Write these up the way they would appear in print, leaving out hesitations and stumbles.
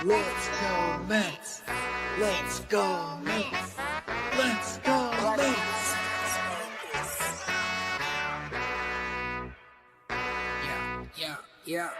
Let's go Mets. Let's go Mets. Let's go Mets. Yeah.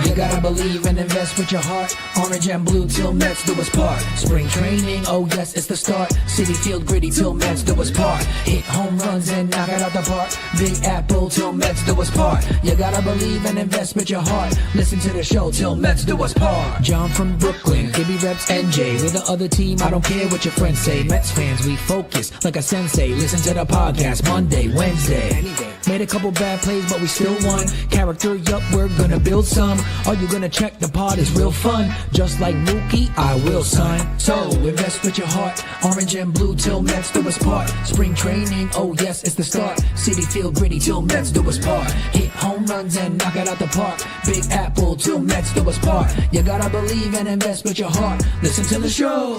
You gotta believe and invest with your heart. Orange and blue till Mets do us part. Spring training, oh yes, it's the start. City Field gritty till Mets do us part. Hit home runs and knock it out the park. Big Apple till Mets do us part. You gotta believe and invest with your heart. Listen to the show till Mets do us part. John from Brooklyn, KB reps NJ. We're the other team, I don't care what your friends say. Mets fans, we focus like a sensei. Listen to the podcast Monday, Wednesday. Made a couple bad plays, but we still won. Character, yup, we're gonna build some. Are you gonna check the pod? Is real fun. Just like Mookie, I will, son. So invest with your heart. Orange and blue till Mets do us part. Spring training, oh yes, it's the start. City Field gritty till Mets do us part. Hit home runs and knock it out the park. Big Apple till Mets do us part. You gotta believe and invest with your heart. Listen to the show.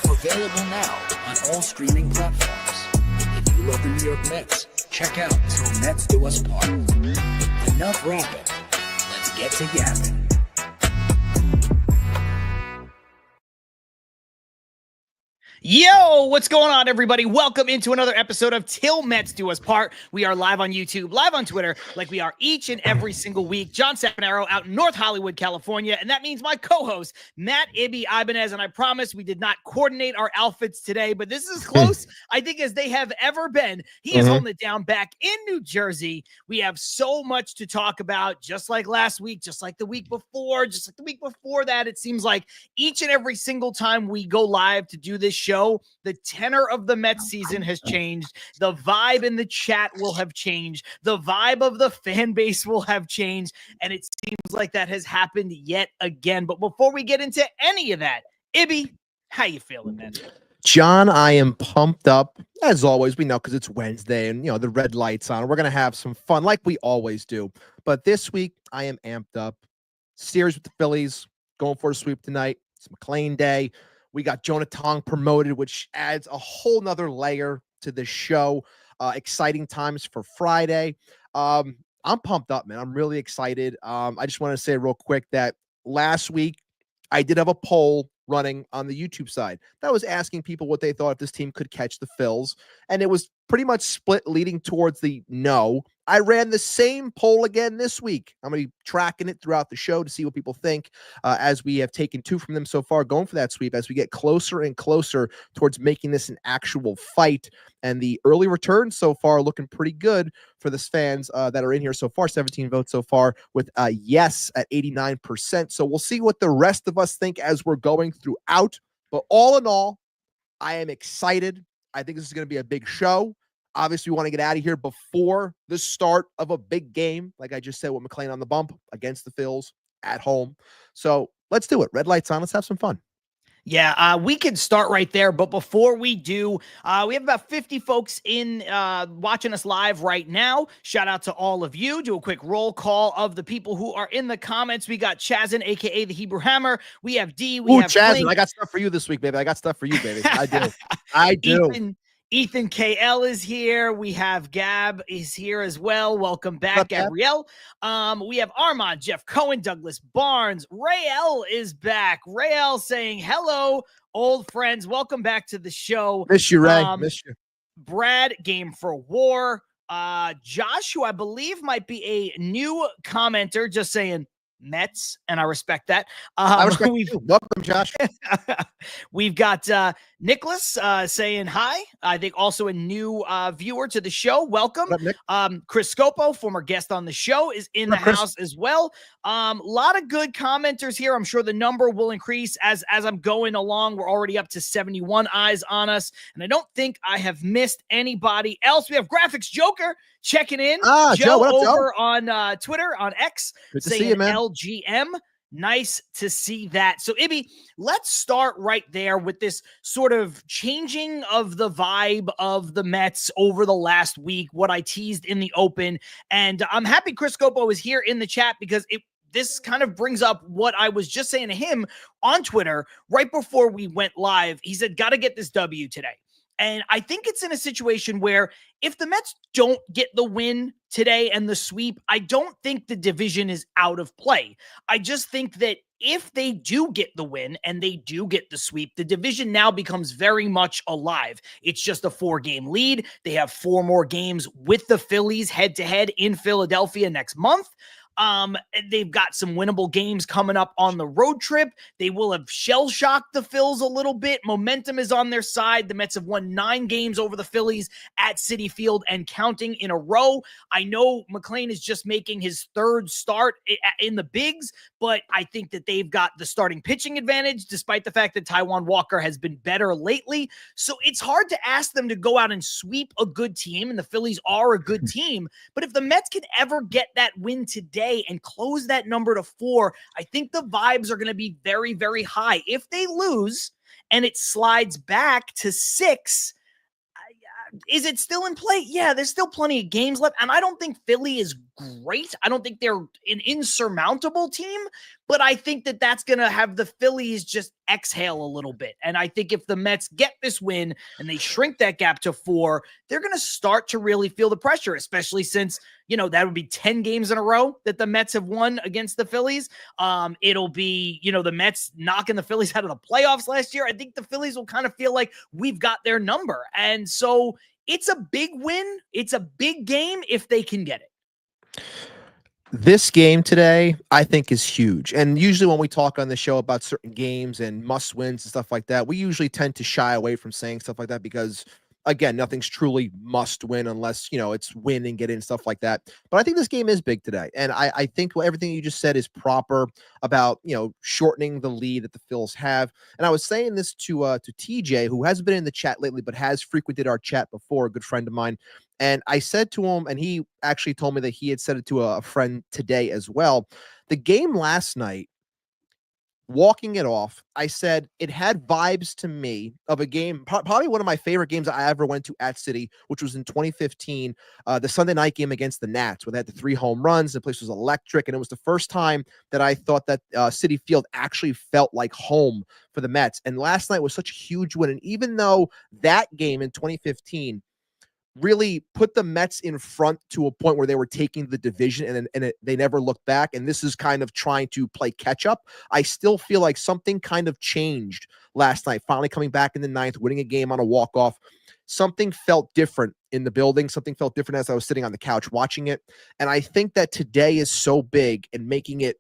Available now on all streaming platforms. If you love the New York Mets, check out Till Mets Do Us Part. Enough rapping. Let's get to yapping. Yo, what's going on, everybody? Welcome into another episode of Til Mets Do Us Part. We are live on YouTube, live on Twitter, like we are each and every single week. John Saponaro out in North Hollywood, California, and that means my co-host, Matt Ibanez, and I promise we did not coordinate our outfits today, but this is as close, I think, as they have ever been. He is holding it down back in New Jersey. We have so much to talk about, just like last week, just like the week before, just like the week before that. It seems like each and every single time we go live to do this show, the tenor of the Mets season has changed. The vibe in the chat will have changed. The vibe of the fan base will have changed. And it seems like that has happened yet again. But before we get into any of that, Ibby, how you feeling, man? John, I am pumped up. As always, we know because it's Wednesday and, the red light's on. We're going to have some fun like we always do. But this week, I am amped up. Series with the Phillies, going for a sweep tonight. It's McLean Day. We got JONAH Tong promoted, which adds a whole nother layer to the show. Exciting times for Friday. I'm pumped up, man. I'm really excited. I just want to say real quick that last week I did have a poll running on the YouTube side that was asking people what they thought if this team could catch the Phils, and it was pretty much split leading towards the no. I ran the same poll again this week. I'm going to be tracking it throughout the show to see what people think as we have taken two from them so far, going for that sweep as we get closer and closer towards making this an actual fight. And the early returns so far are looking pretty good for the fans that are in here so far. 17 votes so far with yes at 89%. So we'll see what the rest of us think as we're going throughout. But all in all, I am excited. I think this is going to be a big show. Obviously, we want to get out of here before the start of a big game, like I just said with McLean on the bump against the Phils at home. So let's do it. Red lights on. Let's have some fun. Yeah, we can start right there. But before we do, we have about 50 folks in watching us live right now. Shout out to all of you. Do a quick roll call of the people who are in the comments. We got Chazin, a.k.a. the Hebrew Hammer. We have D. We have Chazin. Flink. I got stuff for you this week, baby. I got stuff for you, baby. I do. I do. Ethan KL is here. We have Gab is here as well. Welcome back, What's up, Gabrielle. We have Armand, Jeff Cohen, Douglas Barnes. Rael is back. Rael saying, hello, old friends. Welcome back to the show. Miss you, Ray. Miss you. Brad, Game for War. Josh, who I believe might be a new commenter, just saying Mets, and I respect that. I respect you. Welcome, Josh. We've got Nicholas saying hi. I think also a new viewer to the show. Welcome. What up, Nick? Chris Scopo, former guest on the show, is in the house as well. A lot of good commenters here. I'm sure the number will increase as I'm going along. We're already up to 71 eyes on us, and I don't think I have missed anybody else. We have Graphics Joker checking in. Joe, what up, over Joe? On Twitter, on X, good to saying see you, man. LGM. Nice to see that. So, Ibby, let's start right there with this sort of changing of the vibe of the Mets over the last week, what I teased in the open. And I'm happy Chris Scopo is here in the chat because this kind of brings up what I was just saying to him on Twitter right before we went live. He said, got to get this W today. And I think it's in a situation where if the Mets don't get the win today and the sweep, I don't think the division is out of play. I just think that if they do get the win and they do get the sweep, the division now becomes very much alive. It's just a 4-game lead. They have 4 more games with the Phillies head-to-head in Philadelphia next month. They've got some winnable games coming up on the road trip. They will have shell-shocked the Phils a little bit. Momentum is on their side. The Mets have won 9 games over the Phillies at Citi Field and counting in a row. I know McClain is just making his 3rd start in the bigs, but I think that they've got the starting pitching advantage, despite the fact that Taijuan Walker has been better lately. So it's hard to ask them to go out and sweep a good team, and the Phillies are a good team. But if the Mets can ever get that win today and close that number to 4, I think the vibes are going to be very, very high. If they lose and it slides back to 6, is it still in play? Yeah, there's still plenty of games left. And I don't think Philly is great. I don't think they're an insurmountable team, but I think that that's going to have the Phillies just exhale a little bit. And I think if the Mets get this win and they shrink that gap to 4, they're going to start to really feel the pressure, especially since, that would be 10 games in a row that the Mets have won against the Phillies. It'll be, the Mets knocking the Phillies out of the playoffs last year. I think the Phillies will kind of feel like we've got their number. And so it's a big win. It's a big game if they can get it. This game today, I think, is huge. And usually when we talk on the show about certain games and must wins and stuff like that, we usually tend to shy away from saying stuff like that because, again, nothing's truly must win unless, it's win and get in, stuff like that. But I think this game is big today. And I think everything you just said is proper about, shortening the lead that the Phils have. And I was saying this to TJ, who hasn't been in the chat lately, but has frequented our chat before, a good friend of mine. And I said to him, and he actually told me that he had said it to a friend today as well. The game last night, walking it off, I said it had vibes to me of a game, probably one of my favorite games I ever went to at Citi, which was in 2015, the Sunday night game against the Nats, where they had the 3 home runs. The place was electric, and it was the first time that I thought that Citi Field actually felt like home for the Mets. And last night was such a huge win. And even though that game in 2015 really put the Mets in front to a point where they were taking the division they never looked back. And this is kind of trying to play catch up. I still feel like something kind of changed last night, finally coming back in the 9th, winning a game on a walk-off. Something felt different in the building. Something felt different as I was sitting on the couch watching it. And I think that today is so big and making it,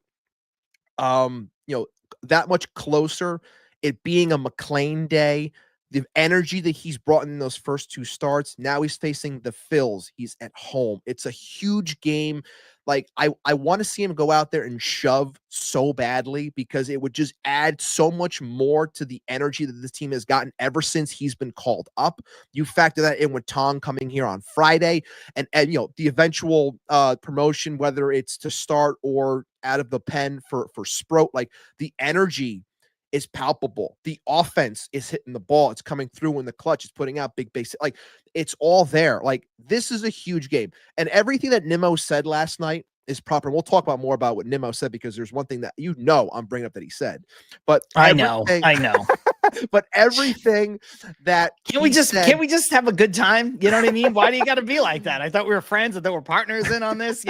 that much closer, it being a McClain day, the energy that he's brought in those first 2 starts. Now he's facing the Phils. He's at home. It's a huge game. Like, I want to see him go out there and shove so badly because it would just add so much more to the energy that this team has gotten ever since he's been called up. You factor that in with Tong coming here on Friday and the eventual promotion, whether it's to start or out of the pen for Sproat, like the energy is palpable. The offense is hitting the ball. It's coming through in the clutch. It's putting out big base. Like, it's all there. Like, this is a huge game. And everything that Nimmo said last night is proper. We'll talk about more about what Nimmo said because there's one thing that I'm bringing up that he said. But I know. But everything that can we just have a good time? You know what I mean? Why do you got to be like that? I thought we were friends. I thought we're partners in on this.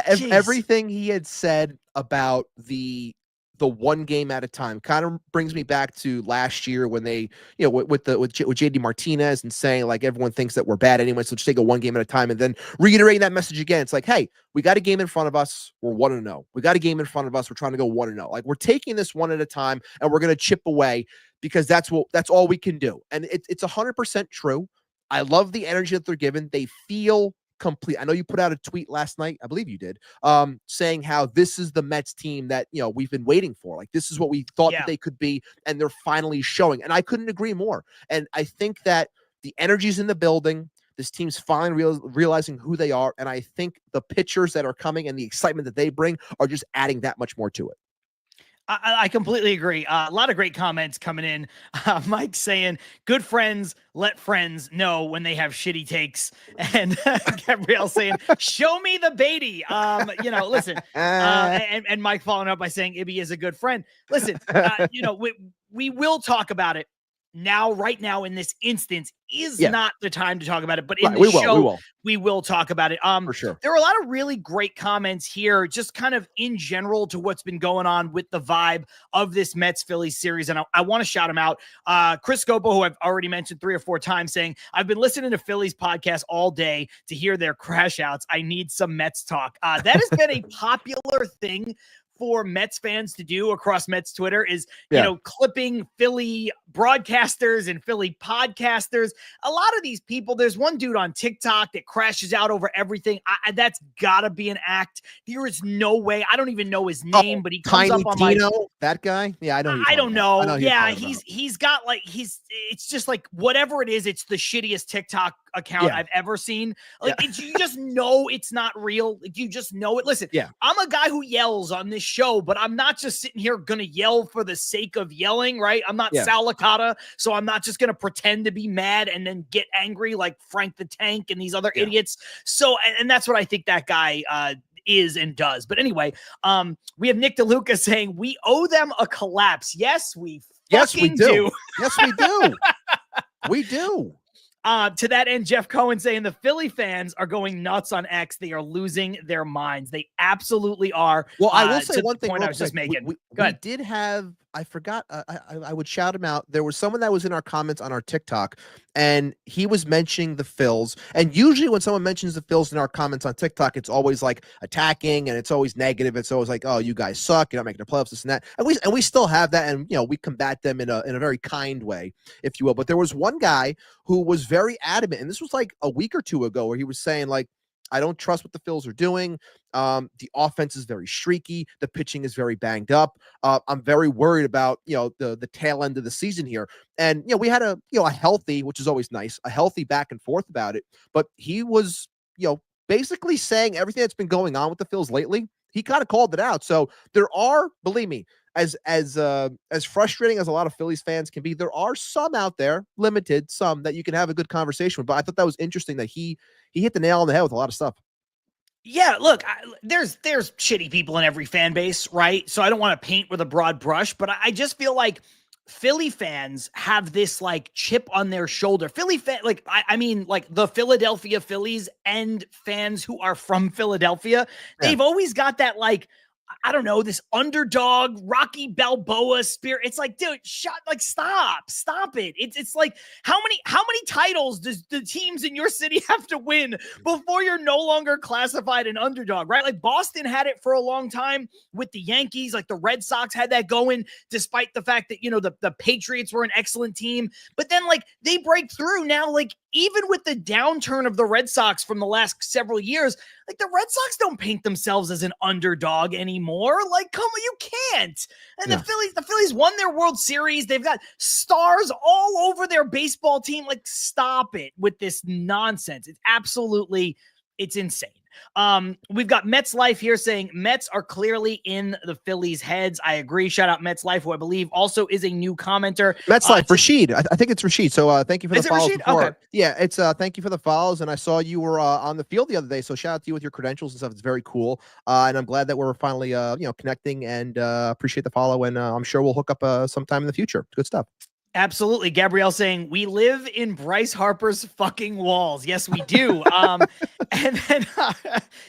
Everything he had said about the one game at a time kind of brings me back to last year when they, with JD Martinez and saying like everyone thinks that we're bad anyway, so just take it one game at a time, and then reiterating that message again. It's like, hey, we got a game in front of us. We're 1-0. We got a game in front of us. We're trying to go 1-0. Like, we're taking this one at a time, and we're going to chip away because that's all we can do. And it's 100% true. I love the energy that they're given. They feel complete. I know you put out a tweet last night, I believe you did, saying how this is the Mets team that we've been waiting for. Like, this is what we thought that they could be, and they're finally showing. And I couldn't agree more. And I think that the energy's in the building. This team's finally realizing who they are, and I think the pitchers that are coming and the excitement that they bring are just adding that much more to it. I completely agree. A lot of great comments coming in. Mike saying, good friends let friends know when they have shitty takes. And Gabrielle saying, show me the Beatty. Listen, and Mike following up by saying Ibby is a good friend. Listen, we will talk about it now, right now, in this instance, is Yeah. not the time to talk about it. But in Right, the show, we will talk about it. for sure. There are a lot of really great comments here, just kind of in general to what's been going on with the vibe of this Mets Phillies series. And I want to shout him out. Chris Scopo, who I've already mentioned 3 or 4 times, saying, I've been listening to Phillies podcasts all day to hear their crash outs. I need some Mets talk. That has been a popular thing for Mets fans to do across Mets Twitter, is, you know, clipping Philly broadcasters and Philly podcasters. A lot of these people, there's one dude on TikTok that crashes out over everything. That's gotta be an act. There is no way. I don't even know his name, but he comes Tiny up on Tino, that guy. Yeah, I know. I don't know. Yeah, he's got like, it's just like whatever it is, it's the shittiest TikTok account I've ever seen. Like you just know it's not real. Like you just know it. Listen, I'm a guy who yells on this show, but I'm not just sitting here gonna yell for the sake of yelling, right? I'm not Sal Licata, so I'm not just gonna pretend to be mad and then get angry like Frank the Tank and these other idiots. So, and that's what I think that guy is and does. But anyway, we have Nick DeLuca saying we owe them a collapse. Yes, we fucking do. Yes, we do. We do. To that end, Jeff Cohen saying the Philly fans are going nuts on X. They are losing their minds. They absolutely are. Well, I will say one thing. I was just making. We did have, I forgot, I would shout him out. There was someone that was in our comments on our TikTok, and he was mentioning the Phils. And usually when someone mentions the Phils in our comments on TikTok, it's always like attacking, and it's always negative. It's always like, oh, you guys suck. You're not making the playoffs, this and that. And we still have that, and we combat them in a very kind way, if you will. But there was one guy who was very adamant, and this was like a week or 2 ago, where he was saying, like, I don't trust what the Phils are doing. The offense is very streaky. The pitching is very banged up. I'm very worried about, the tail end of the season here. And, we had a healthy, which is always nice, a healthy back and forth about it. But he was, basically saying everything that's been going on with the Phils lately. He kind of called it out. So there are, believe me, as frustrating as a lot of Phillies fans can be, there are some out there, limited, some that you can have a good conversation with. But I thought that was interesting that he hit the nail on the head with a lot of stuff. Yeah, look, there's shitty people in every fan base, right? So I don't want to paint with a broad brush, but I just feel like Philly fans have this like chip on their shoulder. Philly fan, like I mean, like the Philadelphia Phillies and fans who are from Philadelphia, they've always got that like, I don't know, this underdog Rocky Balboa spirit. It's like, dude, stop it. It's like, how many titles does the teams in your city have to win before you're no longer classified an underdog, right? Like Boston had it for a long time with the Yankees, like the Red Sox had that going, despite the fact that, the Patriots were an excellent team, but then like they break through now, like even with the downturn of the Red Sox from the last several years, like the Red Sox don't paint themselves as an underdog anymore. Like, come on, you can't. And the Phillies won their World Series. They've got stars all over their baseball team. Like, stop it with this nonsense. It's insane. We've got Mets Life here saying Mets are clearly in the Phillies' heads. I agree. Shout out Mets Life, who I believe also is a new commenter. Mets Life, Rashid. I think it's Rashid. So thank you for the follows. Okay. Yeah, it's thank you for the follows. And I saw you were on the field the other day. So shout out to you with your credentials and stuff. It's very cool. And I'm glad that we're finally connecting, and appreciate the follow. And I'm sure we'll hook up sometime in the future. Good stuff. Absolutely. Gabrielle saying we live in Bryce Harper's fucking walls. Yes, we do. And then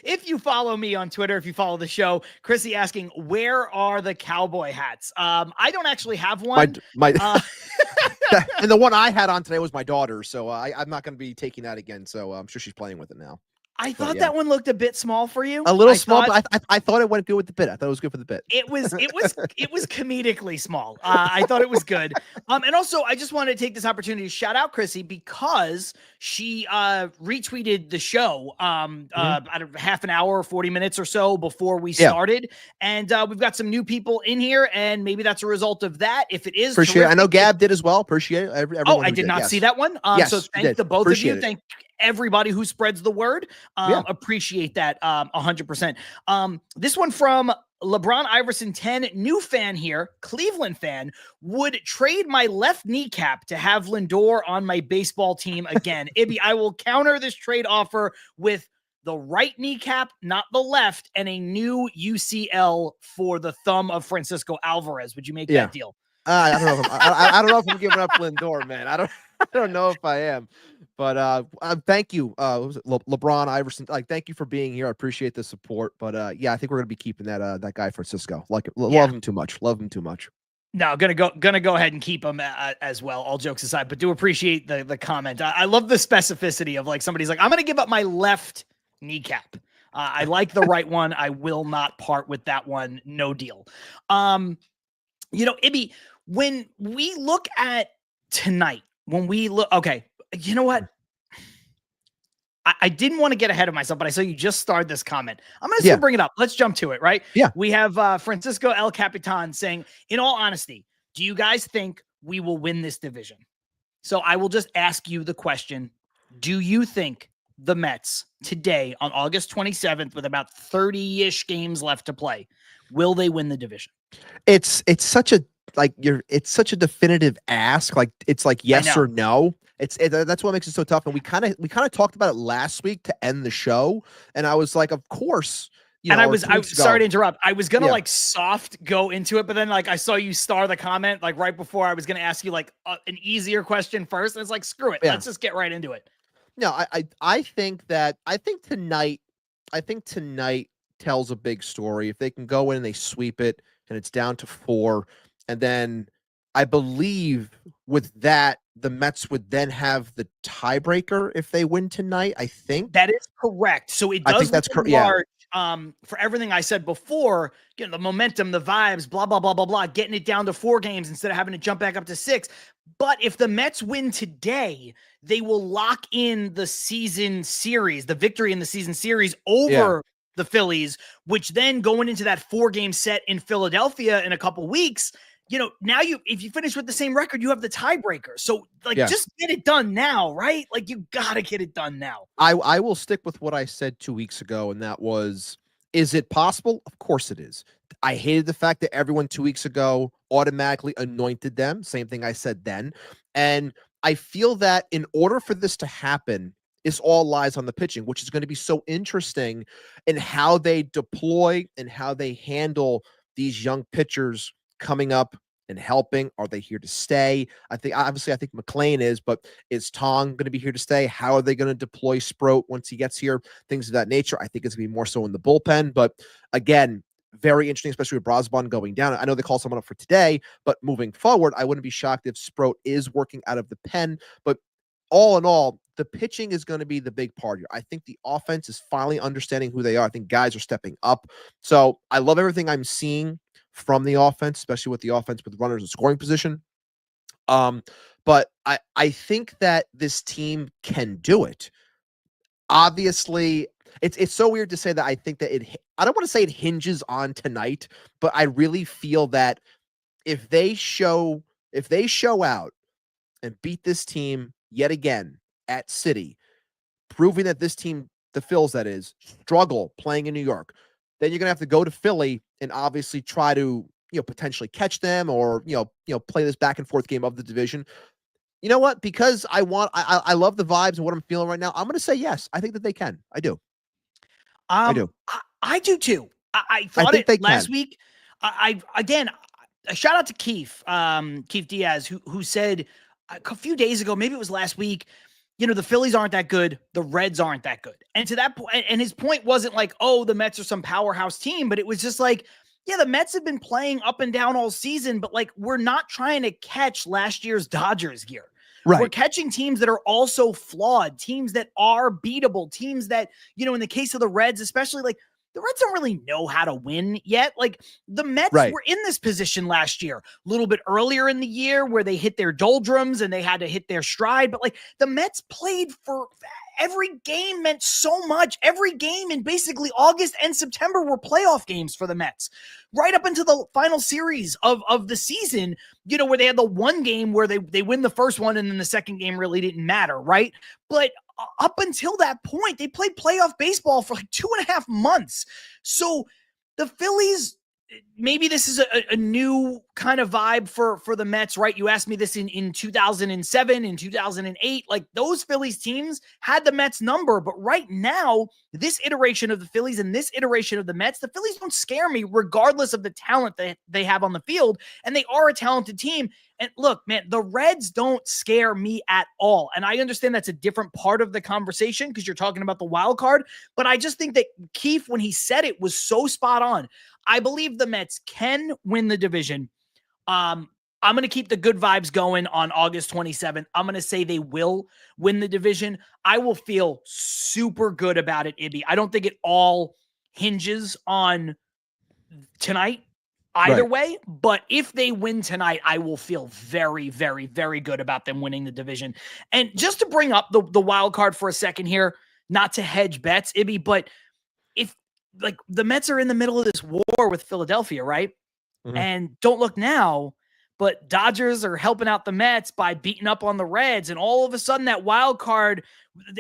if you follow me on Twitter, if you follow the show, Chrissy asking, where are the cowboy hats? I don't actually have one. And the one I had on today was my daughter. So I'm not going to be taking that again. So I'm sure she's playing with it now. I thought that one looked a bit small for you. A little small, but I thought it went good with the bit. I thought it was good for the bit. It was comedically small. I thought it was good. And also I just wanted to take this opportunity to shout out Chrissy because she retweeted the show half an hour or 40 minutes or so before we started. And we've got some new people in here, and maybe that's a result of that. If it is, appreciate it. I know Gab did as well. Appreciate it. I did not see that one. So thank the both of you. Thank everybody who spreads the word. Appreciate that 100%. This one from LeBron Iverson 10, new fan here, Cleveland fan, would trade my left kneecap to have Lindor on my baseball team again. Ibby, I will counter this trade offer with the right kneecap, not the left, and a new UCL for the thumb of Francisco Alvarez. Would you make that deal? I don't know if I don't know if I'm giving up Lindor, man. I don't know if I am. But thank you. What was it? LeBron Iverson. Like, thank you for being here. I appreciate the support. But yeah, I think we're gonna be keeping that guy Francisco. Like, love him too much. Love him too much. No, gonna go ahead and keep him as well. All jokes aside, but do appreciate the comment. I love the specificity of like somebody's like, I'm gonna give up my left kneecap. I like the right one. I will not part with that one. No deal. Ibby, when we look at tonight, okay, you know what? I didn't want to get ahead of myself, but I saw you just started this comment. I'm going to still bring it up. Let's jump to it, right? Yeah. We have Francisco El Capitan saying, in all honesty, do you guys think we will win this division? So I will just ask you the question. Do you think the Mets today on August 27th, with about 30-ish games left to play, will they win the division? It's such a definitive ask. Like, it's like yes or no. That's what makes it so tough. And we kind of talked about it last week to end the show. And I was like, of course. I was sorry to interrupt. I was gonna like soft go into it, but then like I saw you star the comment like right before I was gonna ask you like an easier question first. And it's like, screw it. Let's just get right into it. No, I think tonight tells a big story. If they can go in and they sweep it and it's down to 4, and then I believe with that, the Mets would then have the tiebreaker if they win tonight. I think that is correct. So it does. I think that's correct. Yeah. For everything I said before, the momentum, the vibes, blah, blah, blah, blah, blah, getting it down to 4 games instead of having to jump back up to 6. But if the Mets win today, they will lock in the season series, the victory in the season series over the Phillies, which then going into that 4-game set in Philadelphia in a couple weeks, now if you finish with the same record, you have the tiebreaker. So just get it done now, right? Like, you got to get it done now. I will stick with what I said 2 weeks ago. And that was, is it possible? Of course it is. I hated the fact that everyone 2 weeks ago automatically anointed them. Same thing I said then. And I feel that in order for this to happen, it all lies on the pitching, which is going to be so interesting in how they deploy and how they handle these young pitchers coming up and helping. Are they here to stay? I think McLean is, but is Tong going to be here to stay? How are they going to deploy Sproat once he gets here? Things of that nature. I think it's going to be more so in the bullpen, but again, very interesting, especially with Brosbon going down. I know they call someone up for today, but moving forward, I wouldn't be shocked if Sproat is working out of the pen. But all in all, the pitching is going to be the big part here. I think the offense is finally understanding who they are. I think guys are stepping up. So I love everything I'm seeing from the offense, especially with the offense with runners in scoring position. But I think that this team can do it. Obviously, it's so weird to say that I think that I don't want to say it hinges on tonight, but I really feel that if they show out and beat this team yet again at City, proving that this team, the Phils that is, struggle playing in New York, then you're going to have to go to Philly and obviously try to, potentially catch them or, play this back and forth game of the division. You know what? Because I love the vibes and what I'm feeling right now. I'm going to say yes. I think that they can. I do. I do. I do too. I thought it last week. Again, a shout out to Keith Diaz, who said a few days ago, maybe it was last week, the Phillies aren't that good. The Reds aren't that good. And to that point, and his point wasn't like, oh, the Mets are some powerhouse team, but it was just like, yeah, the Mets have been playing up and down all season, but like, we're not trying to catch last year's Dodgers here. Right. We're catching teams that are also flawed, teams that are beatable, teams that, in the case of the Reds, especially, like, the Reds don't really know how to win yet. Like, the Mets were in this position last year, a little bit earlier in the year where they hit their doldrums and they had to hit their stride. But like, the Mets played for every game meant so much. Every game in basically August and September were playoff games for the Mets, right up until the final series of the season, where they had the one game where they win the first one and then the second game really didn't matter. Right. But up until that point, they played playoff baseball for like 2.5 months. So the Phillies, maybe this is a new kind of vibe for the Mets, right? You asked me this in 2007, in 2008, like those Phillies teams had the Mets number, but right now, this iteration of the Phillies and this iteration of the Mets, the Phillies don't scare me regardless of the talent that they have on the field, and they are a talented team. And look, man, the Reds don't scare me at all. And I understand that's a different part of the conversation because you're talking about the wild card, but I just think that Keefe, when he said it, was so spot on. I believe the Mets can win the division. I'm going to keep the good vibes going on August 27th. I'm going to say they will win the division. I will feel super good about it, Ibby. I don't think it all hinges on tonight either way, but if they win tonight, I will feel very, very, very good about them winning the division. And just to bring up the wild card for a second here, not to hedge bets, Ibby, but if like the Mets are in the middle of this war with Philadelphia, right? And don't look now, but Dodgers are helping out the Mets by beating up on the Reds. And all of a sudden that wild card,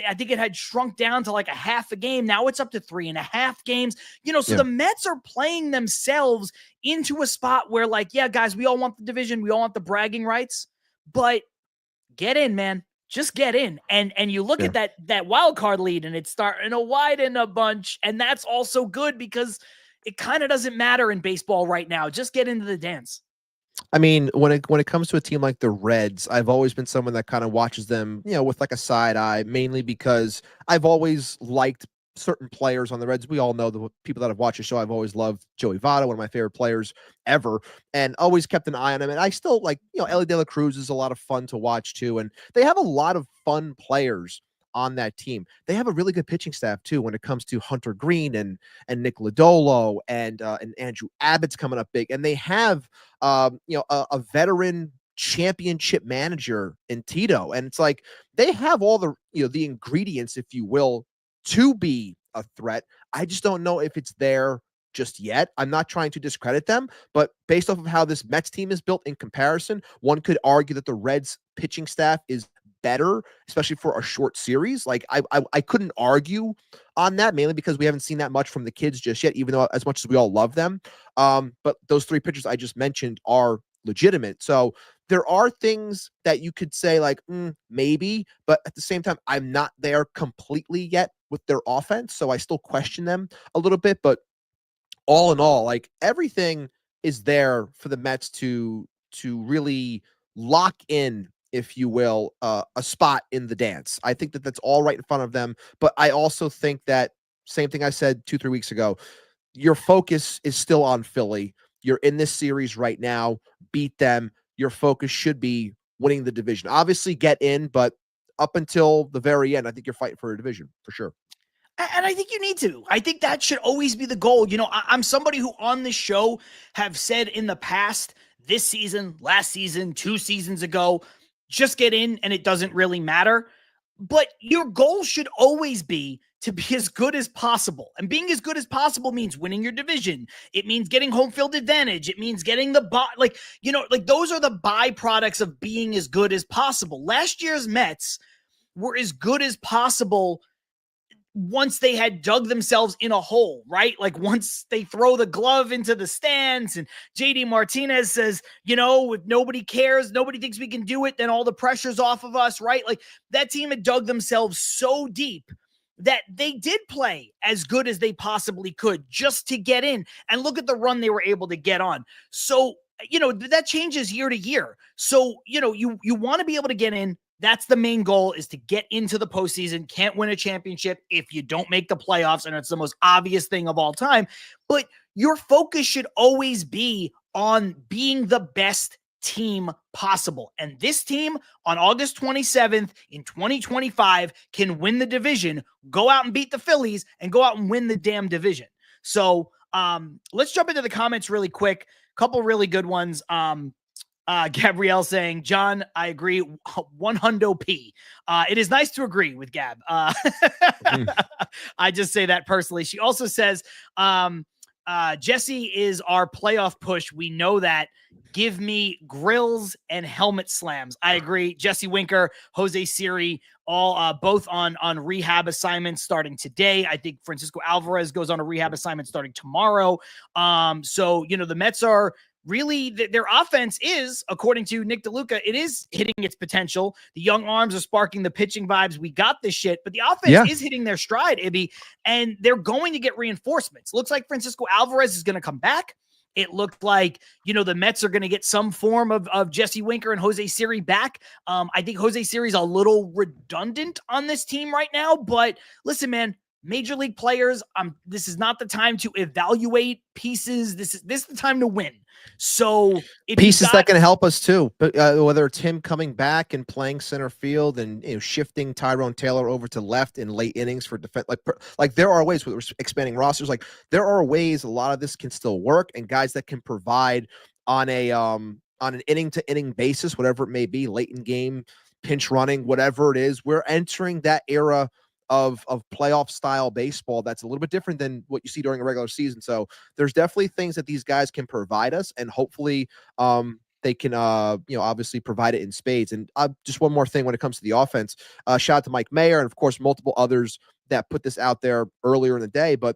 I think it had shrunk down to like a half a game. Now it's up to 3.5 games, so the Mets are playing themselves into a spot where like, yeah, guys, we all want the division. We all want the bragging rights, but get in, man. Just get in. And you look at that wild card lead and it's starting to widen a bunch. And that's also good because it kind of doesn't matter in baseball right now. Just get into the dance. I mean, when it comes to a team like the Reds, I've always been someone that kind of watches them, with like a side eye, mainly because I've always liked certain players on the Reds. We all know the people that have watched the show. I've always loved Joey Votto, one of my favorite players ever, and always kept an eye on him. And I still like, Ellie De La Cruz is a lot of fun to watch too. And they have a lot of fun players on that team. They have a really good pitching staff too when it comes to Hunter Green and Nick Lodolo and Andrew Abbott's coming up big. And they have a veteran championship manager in Tito. And it's like they have all the the ingredients, if you will, to be a threat. I just don't know if it's there just yet. I'm not trying to discredit them, but based off of how this Mets team is built in comparison, one could argue that the Reds pitching staff is better, especially for a short series. Like I couldn't argue on that, mainly because we haven't seen that much from the kids just yet, even though as much as we all love them. But those three pitchers I just mentioned are legitimate. So there are things that you could say like, maybe, but at the same time, I'm not there completely yet with their offense. So I still question them a little bit, but all in all, like everything is there for the Mets to really lock in, if you will, a spot in the dance. I think that that's all right in front of them. But I also think that same thing I said 2-3 weeks ago, your focus is still on Philly. You're in this series right now, beat them. Your focus should be winning the division. Obviously get in, but up until the very end, I think you're fighting for a division for sure. And I think you need to. I think that should always be the goal. I'm somebody who on this show have said in the past, this season, last season, 2 seasons ago, just get in and it doesn't really matter. But your goal should always be to be as good as possible. And being as good as possible means winning your division. It means getting home field advantage. It means getting the those are the byproducts of being as good as possible. Last year's Mets were as good as possible once they had dug themselves in a hole, right? Like once they throw the glove into the stands and JD Martinez says, if nobody cares, nobody thinks we can do it, then all the pressure's off of us, right? Like that team had dug themselves so deep that they did play as good as they possibly could just to get in. And look at the run they were able to get on. So, that changes year to year. So, you want to be able to get in. That's the main goal, is to get into the postseason. Can't win a championship if you don't make the playoffs, and it's the most obvious thing of all time. But your focus should always be on being the best team possible. And this team on August 27th in 2025 can win the division, go out and beat the Phillies, and go out and win the damn division. So let's jump into the comments really quick. Couple really good ones. Gabrielle saying, John, I agree 100p. It is nice to agree with Gab. I just say that personally. She also says, Jesse is our playoff push. We know that. Give me grills and helmet slams. I agree. Jesse Winker, Jose Siri, all both on rehab assignments starting today. I think Francisco Alvarez goes on a rehab assignment starting tomorrow. So, the Mets are really their offense is, according to Nick DeLuca, it is hitting its potential. The young arms are sparking the pitching vibes. We got this shit, but the offense is hitting their stride, Ibby, and they're going to get reinforcements. Looks like Francisco Alvarez is going to come back. It looked like, the Mets are going to get some form of Jesse Winker and Jose Siri back. I think Jose Siri's a little redundant on this team right now, but listen, man, major league players, this is not the time to evaluate pieces. This is the time to win. So pieces that can help us too, but whether it's him coming back and playing center field and shifting Tyrone Taylor over to left in late innings for defense, like there are ways with expanding rosters. Like there are ways a lot of this can still work, and guys that can provide on an inning to inning basis, whatever it may be, late in game, pinch running, whatever it is. We're entering that era of playoff style baseball that's a little bit different than what you see during a regular season. So there's definitely things that these guys can provide us, and hopefully they can obviously provide it in spades. And just one more thing when it comes to the offense, shout out to Mike Mayer and of course multiple others that put this out there earlier in the day. But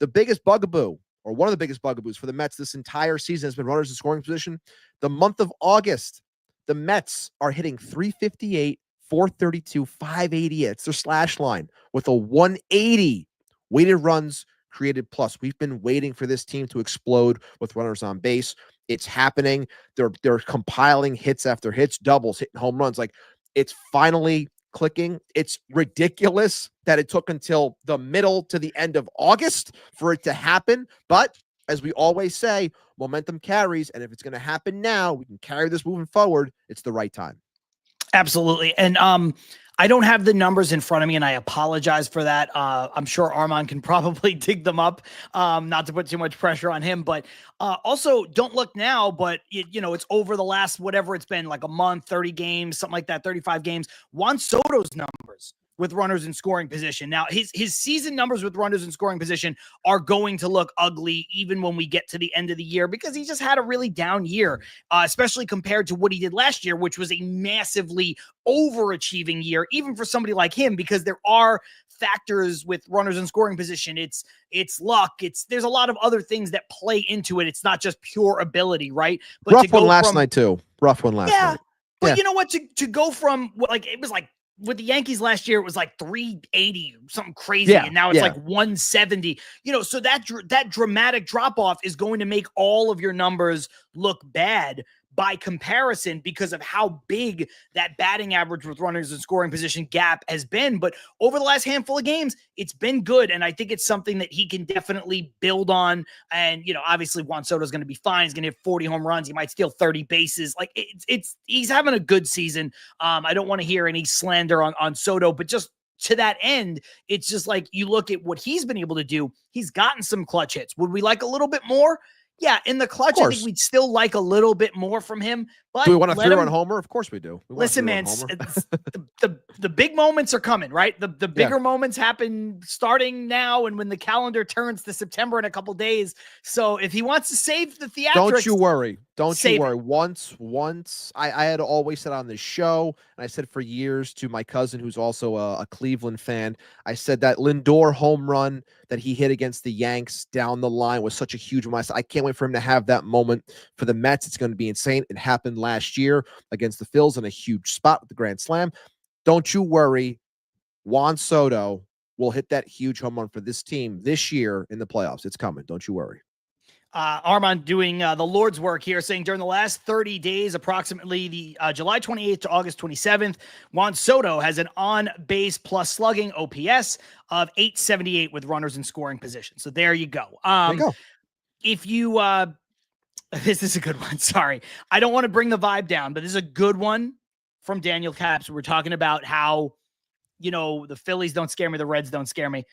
the biggest bugaboo, or one of the biggest bugaboos for the Mets this entire season, has been runners in scoring position. The month of August, the Mets are hitting 358, 432, 580. It's their slash line with a 180 weighted runs created plus. We've been waiting for this team to explode with runners on base. It's happening. They're compiling hits after hits, doubles, hitting home runs. Like, it's finally clicking. It's ridiculous that it took until the middle to the end of August for it to happen. But as we always say, momentum carries. And if it's going to happen now, we can carry this moving forward. It's the right time. Absolutely. And I don't have the numbers in front of me, and I apologize for that. I'm sure Armand can probably dig them up, not to put too much pressure on him. But also, don't look now, but it's over the last, whatever it's been, like a month, 30 games, something like that, 35 games. Juan Soto's numbers with runners in scoring position. Now, his season numbers with runners in scoring position are going to look ugly even when we get to the end of the year, because he just had a really down year, especially compared to what he did last year, which was a massively overachieving year, even for somebody like him, because there are factors with runners in scoring position. It's luck. There's a lot of other things that play into it. It's not just pure ability, right? But rough one last night too. Rough one last night. But you know what? To go from it was like, with the Yankees last year, it was like 380, something crazy, and now it's like 170. So that dramatic drop off is going to make all of your numbers look bad by comparison, because of how big that batting average with runners in scoring position gap has been. But over the last handful of games, it's been good, and I think it's something that he can definitely build on. And obviously Juan Soto's going to be fine. He's going to hit 40 home runs. He might steal 30 bases. Like, he's having a good season. I don't want to hear any slander on Soto, but just to that end, it's just like, you look at what he's been able to do. He's gotten some clutch hits. Would we like a little bit more? Yeah, in the clutch, I think we'd still like a little bit more from him. But do we want to throw on Homer? Of course we do. Listen, man, the big moments are coming, right? The bigger moments happen starting now, and when the calendar turns to September in a couple days. So if he wants to save the theatrics, don't you worry. Don't you worry. Once I had always said on this show, and I said for years to my cousin, who's also a Cleveland fan, I said that Lindor home run that he hit against the Yanks down the line was such a huge one. I can't wait for him to have that moment for the Mets. It's going to be insane. It happened last year against the Phillies in a huge spot with the Grand Slam. Don't you worry. Juan Soto will hit that huge home run for this team this year in the playoffs. It's coming. Don't you worry. Armand doing the Lord's work here, saying during the last 30 days, approximately the July 28th to August 27th, Juan Soto has an on-base plus slugging OPS of 878 with runners in scoring position. So there you go. If you this is a good one. Sorry, I don't want to bring the vibe down, but this is a good one from Daniel Caps. We're talking about how, the Phillies don't scare me, the Reds don't scare me.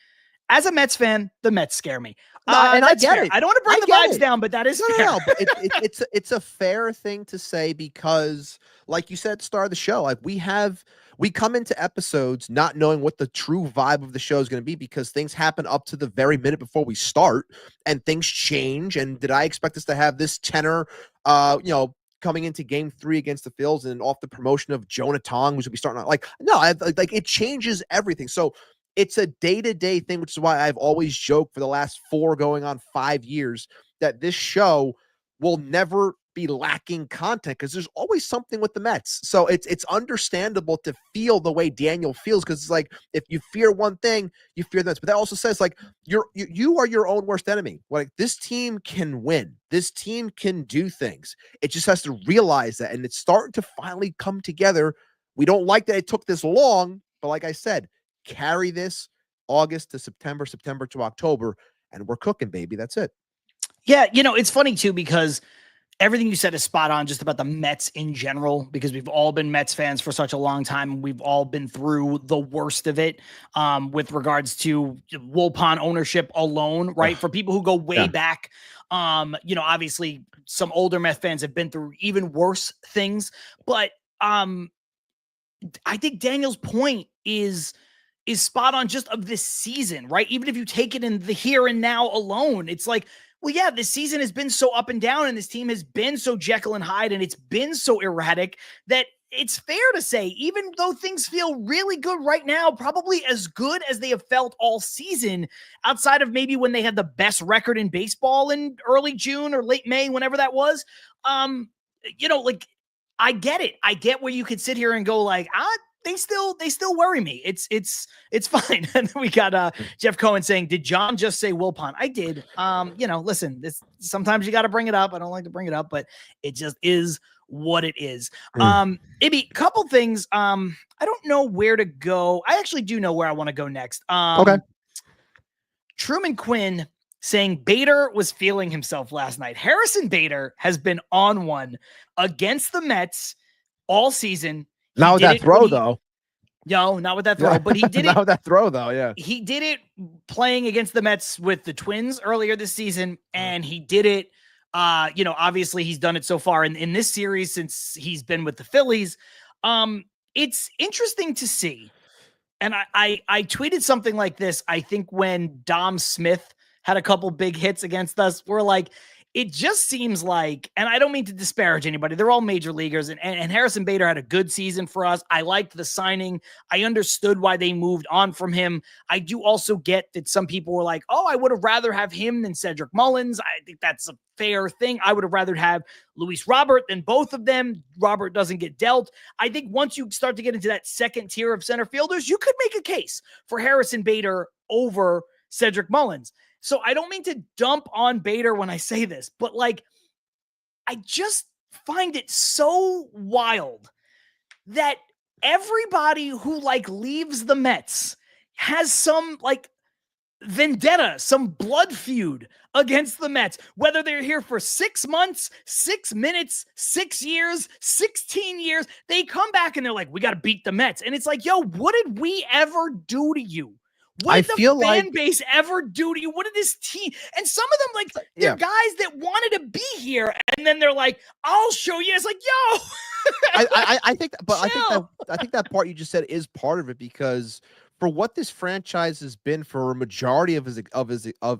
As a Mets fan, the Mets scare me. And I get it. I don't want to bring the vibes down, but that is fair. No, but it's a fair thing to say, because, like you said at the start of the show, like we come into episodes not knowing what the true vibe of the show is going to be, because things happen up to the very minute before we start, and things change. And did I expect us to have this tenor, coming into Game 3 against the Phillies and off the promotion of Jonah Tong, who's going to be starting out? Like, no, it changes everything. So it's a day-to-day thing, which is why I've always joked for the last 4 going on 5 years that this show will never be lacking content because there's always something with the Mets. So it's understandable to feel the way Daniel feels, because it's like, if you fear one thing, you fear the Mets. But that also says, like, you are your own worst enemy. Like, this team can win. This team can do things. It just has to realize that, and it's starting to finally come together. We don't like that it took this long, but like I said, carry this August to September, September to October, and we're cooking, baby. That's it. Yeah, it's funny too, because everything you said is spot on just about the Mets in general, because we've all been Mets fans for such a long time. We've all been through the worst of it with regards to Wilpon ownership alone, right? For people who go way back, obviously some older Mets fans have been through even worse things. But I think Daniel's point is spot on just of this season, right? Even if you take it in the here and now alone, it's like, well, yeah, this season has been so up and down, and this team has been so Jekyll and Hyde, and it's been so erratic that it's fair to say, even though things feel really good right now, probably as good as they have felt all season, outside of maybe when they had the best record in baseball in early June or late May, whenever that was, like, I get it. I get where you could sit here and go like, they still worry me. It's fine. And then we got Jeff Cohen saying, did John just say Wilpon? I did. Listen, sometimes you got to bring it up. I don't like to bring it up, but it just is what it is. Ibby, couple things. I don't know where to go. I actually do know where I want to go next. Okay. Truman Quinn saying Bader was feeling himself last night. Harrison Bader has been on one against the Mets all season. Not with that throw, though. No, not with that throw, but he did it. Not with that throw, though, yeah. He did it playing against the Mets with the Twins earlier this season, and he did it, obviously he's done it so far in this series since he's been with the Phillies. It's interesting to see, and I tweeted something like this, I think, when Dom Smith had a couple big hits against us. We're like, it just seems like, and I don't mean to disparage anybody, they're all major leaguers, and Harrison Bader had a good season for us. I liked the signing. I understood why they moved on from him. I do also get that some people were like, oh, I would have rather have him than Cedric Mullins. I think that's a fair thing. I would have rather have Luis Robert than both of them. Robert doesn't get dealt. I think once you start to get into that second tier of center fielders, you could make a case for Harrison Bader over Cedric Mullins. So I don't mean to dump on Bader when I say this, but like, I just find it so wild that everybody who like leaves the Mets has some like vendetta, some blood feud against the Mets, whether they're here for 6 months, 6 minutes, 6 years, 16 years, they come back and they're like, we got to beat the Mets. And it's like, yo, what did we ever do to you? What did the fan base ever do to you? What did this team? And some of them, like, they're guys that wanted to be here, and then they're like, "I'll show you." It's like, yo, I think, but I think that part you just said is part of it, because for what this franchise has been for a majority of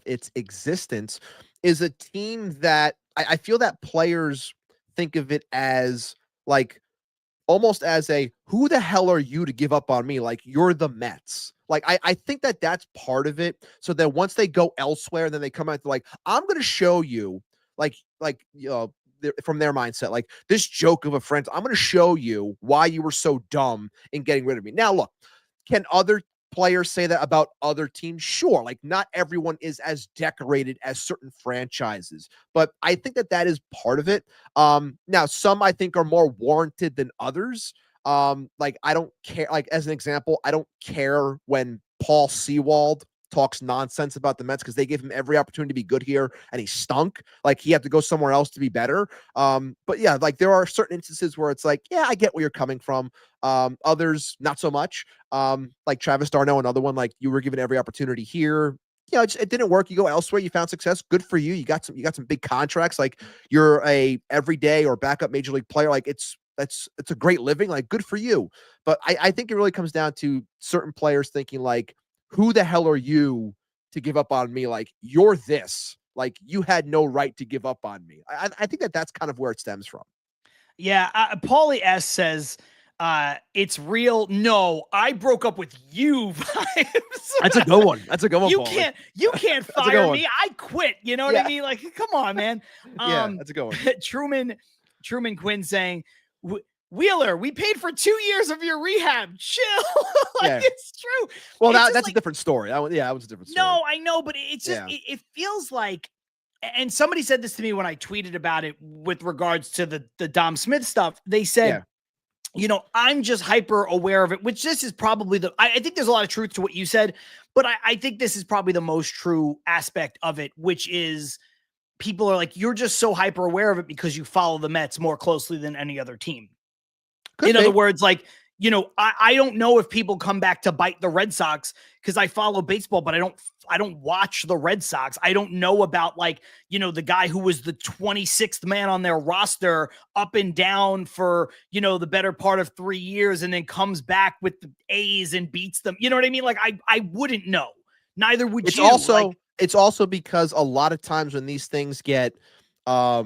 its existence, is a team that I feel that players think of it as like almost as a, who the hell are you to give up on me? Like, you're the Mets. Like, I think that that's part of it. So that once they go elsewhere, then they come out, they're like, I'm going to show you, from their mindset, like this joke of a friend, I'm going to show you why you were so dumb in getting rid of me. Now, look, can other players say that about other teams? Sure. Like, not everyone is as decorated as certain franchises, but I think that that is part of it. Now, some I think are more warranted than others. Like, I don't care. Like, as an example, I don't care when Paul Sewald talks nonsense about the Mets because they gave him every opportunity to be good here and he stunk. Like, he had to go somewhere else to be better. But yeah, like, there are certain instances where it's like, yeah, I get where you're coming from. Others, not so much. Like Travis d'Arnaud, another one, like, you were given every opportunity here. You know, it didn't work. You go elsewhere. You found success. Good for you. You got some big contracts. Like, you're a everyday or backup major league player. Like, it's a great living. Like, good for you. But I think it really comes down to certain players thinking like, who the hell are you to give up on me? Like, you're this. Like, you had no right to give up on me. I think that that's kind of where it stems from. Yeah. Paulie S says, It's real. No, I broke up with you vibes. That's a good one. That's a good one. You Paulie. can't fire me. I quit. You know what I mean? Like, come on, man. Yeah, that's a good one. Truman Quinn saying, Wheeler, we paid for 2 years of your rehab. Chill. It's true. Well, that's a different story. That was a different story. No, I know, but it's just, it feels like, and somebody said this to me when I tweeted about it with regards to the Dom Smith stuff. They said, I'm just hyper aware of it, which this is probably I think there's a lot of truth to what you said, but I think this is probably the most true aspect of it, which is people are like, you're just so hyper aware of it because you follow the Mets more closely than any other team. In other words, like, I don't know if people come back to bite the Red Sox because I follow baseball, but I don't watch the Red Sox. I don't know about the guy who was the 26th man on their roster up and down for, the better part of 3 years and then comes back with the A's and beats them. You know what I mean? Like I wouldn't know. Neither would you. It's also because a lot of times when these things get a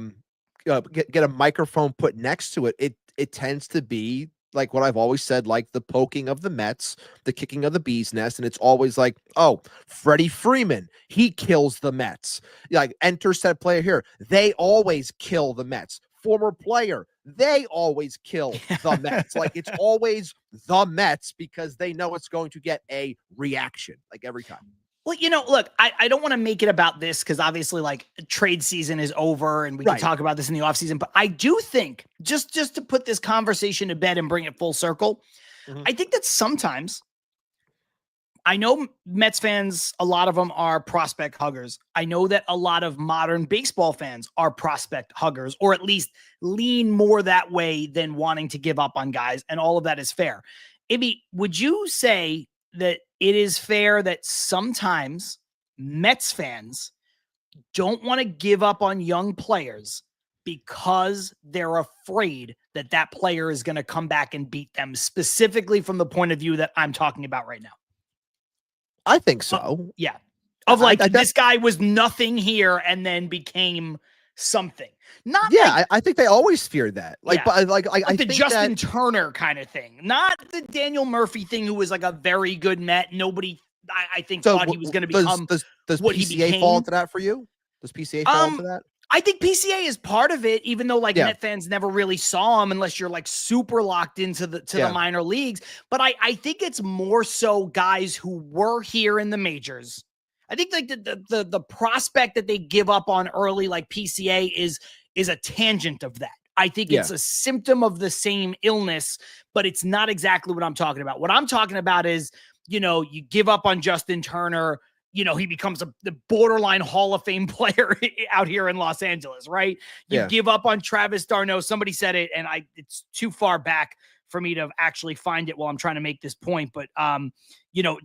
microphone put next to it, it tends to be like what I've always said, like the poking of the Mets, the kicking of the bee's nest. And it's always like, oh, Freddie Freeman, he kills the Mets. Like enter said player here. They always kill the Mets. Former player, they always kill the Mets. Like it's always the Mets because they know it's going to get a reaction like every time. Well, look, I don't want to make it about this because obviously like trade season is over and we can talk about this in the offseason. But I do think just to put this conversation to bed and bring it full circle, I think that sometimes I know Mets fans, a lot of them are prospect huggers. I know that a lot of modern baseball fans are prospect huggers, or at least lean more that way than wanting to give up on guys. And all of that is fair. Ibby, would you say that it is fair that sometimes Mets fans don't want to give up on young players because they're afraid that that player is going to come back and beat them, specifically from the point of view that I'm talking about right now? I think so. This guy was nothing here and then became something. I think they always feared that. I the think Justin Turner kind of thing, not the Daniel Murphy thing, who was like a very good Met. Nobody, I think, thought he was going to become. Does what PCA he became. fall into that for you? Does PCA fall into that? I think PCA is part of it, even though Met fans never really saw him unless you're like super locked into the minor leagues. But I think it's more so guys who were here in the majors. I think like the prospect that they give up on early, like PCA, is a tangent of that. I think it's a symptom of the same illness, but it's not exactly what I'm talking about. What I'm talking about is, you give up on Justin Turner, he becomes the borderline Hall of Fame player out here in Los Angeles, right? You give up on Travis d'Arnaud. Somebody said it, and it's too far back for me to actually find it while I'm trying to make this point. But,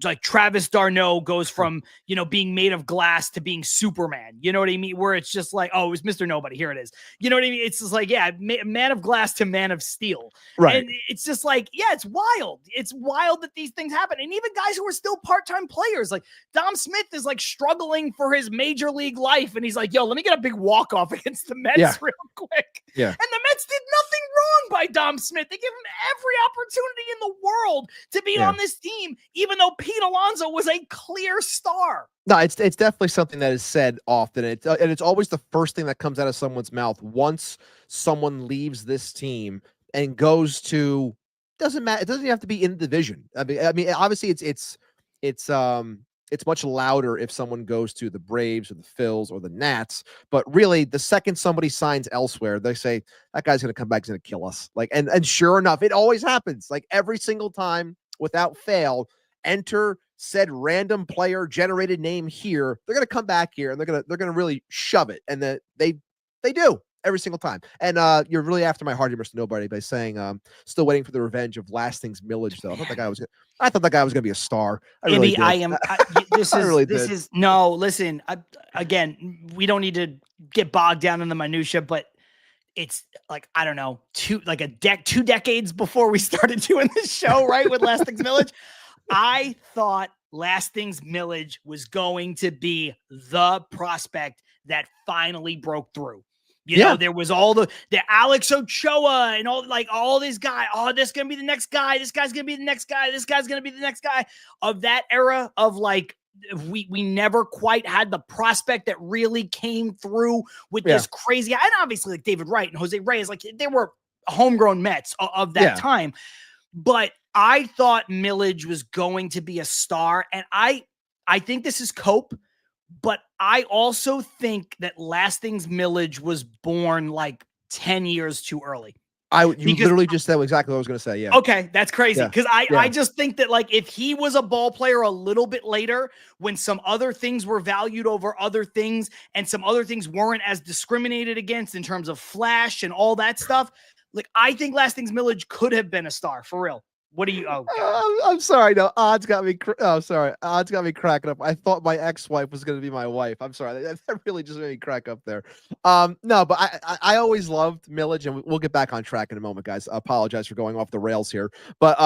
like Travis d'Arnaud goes from, being made of glass to being Superman. You know what I mean? Where it's just like, oh, it was Mr. Nobody. Here it is. You know what I mean? It's just like, man of glass to man of steel. Right. And it's just like, it's wild. It's wild that these things happen. And even guys who are still part-time players, like Dom Smith is like struggling for his major league life. And he's like, yo, let me get a big walk-off against the Mets real quick. Yeah. And the Mets did nothing wrong by Dom Smith. They gave him every opportunity in the world to be on this team, even though Pete Alonso was a clear star. No, it's definitely something that is said often. And it's always the first thing that comes out of someone's mouth once someone leaves this team and goes to, doesn't matter. It doesn't have to be in the division. I mean, obviously it's much louder if someone goes to the Braves or the Phils or the Nats, but really the second somebody signs elsewhere, they say that guy's going to come back, he's going to kill us. Like, and sure enough, it always happens. Like every single time without fail, enter said random player generated name here. They're going to come back here and they're going to really shove it. And they do every single time. And you're really after my heart here, Mr. Nobody, by saying still waiting for the revenge of Lasting's Millage, though. I thought that guy was gonna be a star. Listen, again, we don't need to get bogged down in the minutia, but it's like, I don't know, 2 decades before we started doing this show, right? With Lasting's Millage. I thought Lasting's Millage was going to be the prospect that finally broke through. You know, there was all the Alex Ochoa and all these guys. Oh, this is going to be the next guy. This guy's going to be the next guy. This guy's going to be the next guy of that era of like, we never quite had the prospect that really came through with this crazy, and obviously like David Wright and Jose Reyes, like they were homegrown Mets of that time. But I thought Millage was going to be a star. And I think this is Cope. But I also think that Lastings Millage was born like 10 years too early. You literally just said exactly what I was going to say. Yeah. Okay. That's crazy. Because I just think that like if he was a ball player a little bit later, when some other things were valued over other things and some other things weren't as discriminated against in terms of flash and all that stuff, like I think Lastings Millage could have been a star for real. What do you? Oh, I'm sorry. No, odds got me. Sorry. Odds got me cracking up. I thought my ex-wife was going to be my wife. I'm sorry. That really just made me crack up there. No, but I always loved Millage, and we'll get back on track in a moment, guys. I apologize for going off the rails here, but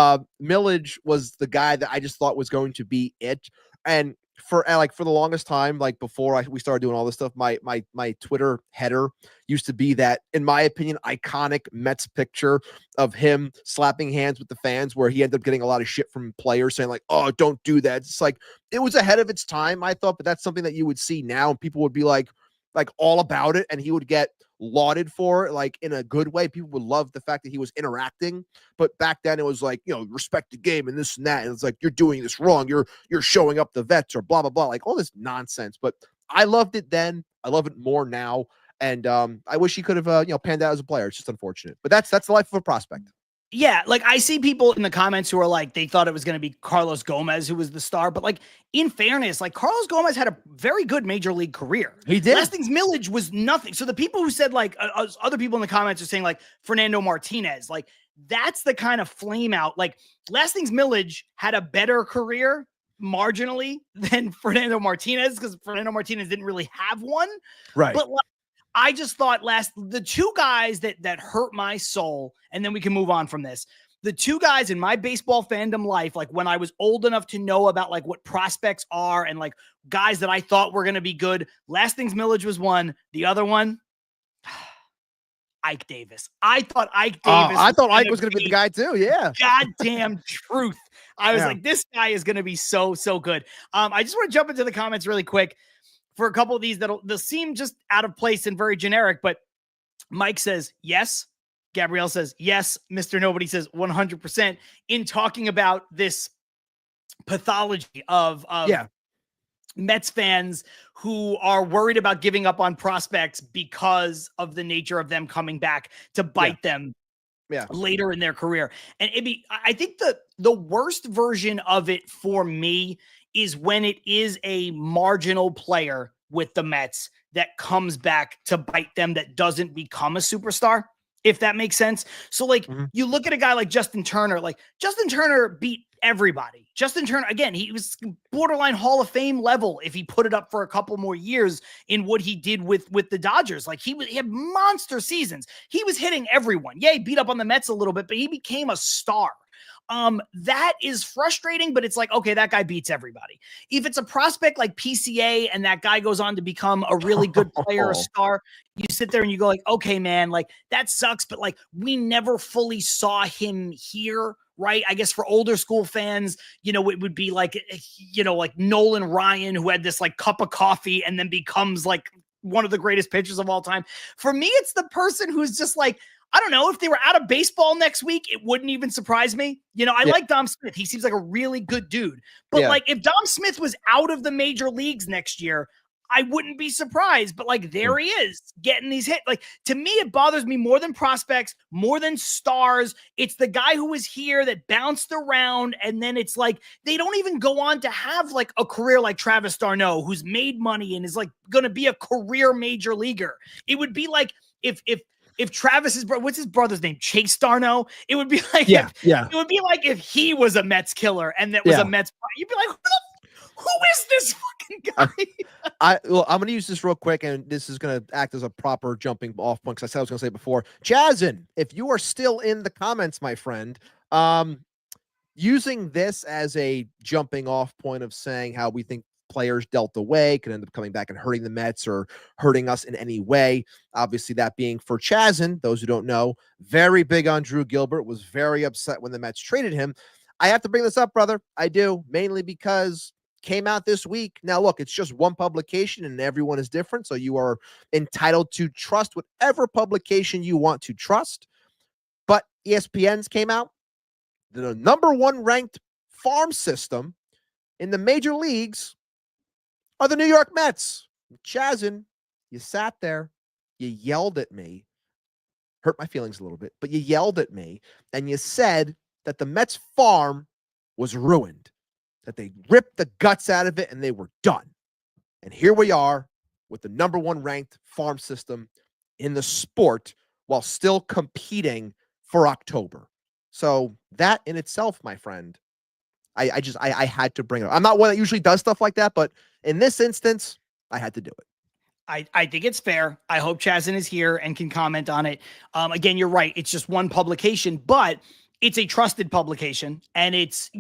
Millage was the guy that I just thought was going to be it, and for the longest time, like before we started doing all this stuff, my Twitter header used to be that, in my opinion, iconic Mets picture of him slapping hands with the fans, where he ended up getting a lot of shit from players saying like, "Oh, don't do that." It's like it was ahead of its time, I thought, but that's something that you would see now, and people would be like all about it, and he would get lauded for it, like in a good way. People would love the fact that he was interacting, but back then it was like, respect the game and this and that, and it's like, you're doing this wrong, you're showing up the vets or blah blah blah, like all this nonsense. But I loved it then, I love it more now, and I wish he could have panned out as a player. It's just unfortunate, but that's the life of a prospect. Yeah, like I see people in the comments who are like, they thought it was going to be Carlos Gomez who was the star, but like in fairness, like Carlos Gomez had a very good major league career. He did. Lastings Millage was nothing. So the people who said like other people in the comments are saying like Fernando Martinez, like that's the kind of flame out. Like Lastings Millage had a better career marginally than Fernando Martinez, because Fernando Martinez didn't really have one. Right. But like, I just thought the two guys that hurt my soul, and then we can move on from this. The two guys in my baseball fandom life, like when I was old enough to know about like what prospects are and like guys that I thought were going to be good, Lastings Millage was one. The other one, Ike Davis. I thought Ike Davis. I thought Ike was going to be the guy too. Yeah. Goddamn truth. I was like, this guy is going to be so good. I just want to jump into the comments really quick for a couple of these they'll seem just out of place and very generic, but Mike says yes. Gabrielle says yes. Mr. Nobody says 100% in talking about this pathology of Mets fans who are worried about giving up on prospects because of the nature of them coming back to bite them later in their career. And I think the worst version of it for me is when it is a marginal player with the Mets that comes back to bite them, that doesn't become a superstar, if that makes sense. So like you look at a guy like Justin Turner, like Justin Turner beat everybody. Justin Turner, again, he was borderline Hall of Fame level if he put it up for a couple more years in what he did with the Dodgers. Like he had monster seasons. He was hitting everyone. Yeah, he beat up on the Mets a little bit, but he became a star. That is frustrating, but it's like, okay, that guy beats everybody. If it's a prospect like PCA and that guy goes on to become a really good player, a star, you sit there and you go like, okay, man, like that sucks, but like we never fully saw him here, right? I guess for older school fans, it would be like, like Nolan Ryan, who had this like cup of coffee and then becomes like one of the greatest pitchers of all time. For me, it's the person who's just like, I don't know, if they were out of baseball next week, it wouldn't even surprise me. I like Dom Smith. He seems like a really good dude. But like if Dom Smith was out of the major leagues next year, I wouldn't be surprised. But like there he is getting these hits. Like to me, it bothers me more than prospects, more than stars. It's the guy who was here that bounced around. And then it's like they don't even go on to have like a career like Travis d'Arnaud, who's made money and is like going to be a career major leaguer. It would be like if Travis's what's his brother's name? Chase d'Arnaud. It would be like, it would be like if he was a Mets killer and that was a Mets. You'd be like, who is this fucking guy? I'm going to use this real quick, and this is going to act as a proper jumping off point, because I said I was going to say it before. Jazzin, if you are still in the comments, my friend, using this as a jumping off point of saying how we think players dealt away could end up coming back and hurting the Mets or hurting us in any way. Obviously, that being for Chazin, those who don't know, very big on Drew Gilbert, was very upset when the Mets traded him. I have to bring this up, brother. I do, mainly because came out this week. Now, look, it's just one publication and everyone is different. So you are entitled to trust whatever publication you want to trust. But ESPN's came out. The number one ranked farm system in the major leagues are the New York Mets. Chazin, you sat there, you yelled at me, hurt my feelings a little bit, but you yelled at me and you said that the Mets farm was ruined, that they ripped the guts out of it and they were done. And here we are with the number one ranked farm system in the sport while still competing for October. So that in itself, my friend, I had to bring it up. I'm not one that usually does stuff like that, but in this instance, I had to do it. I think it's fair. I hope Chazin is here and can comment on it. Again, you're right. It's just one publication, but it's a trusted publication, and it's,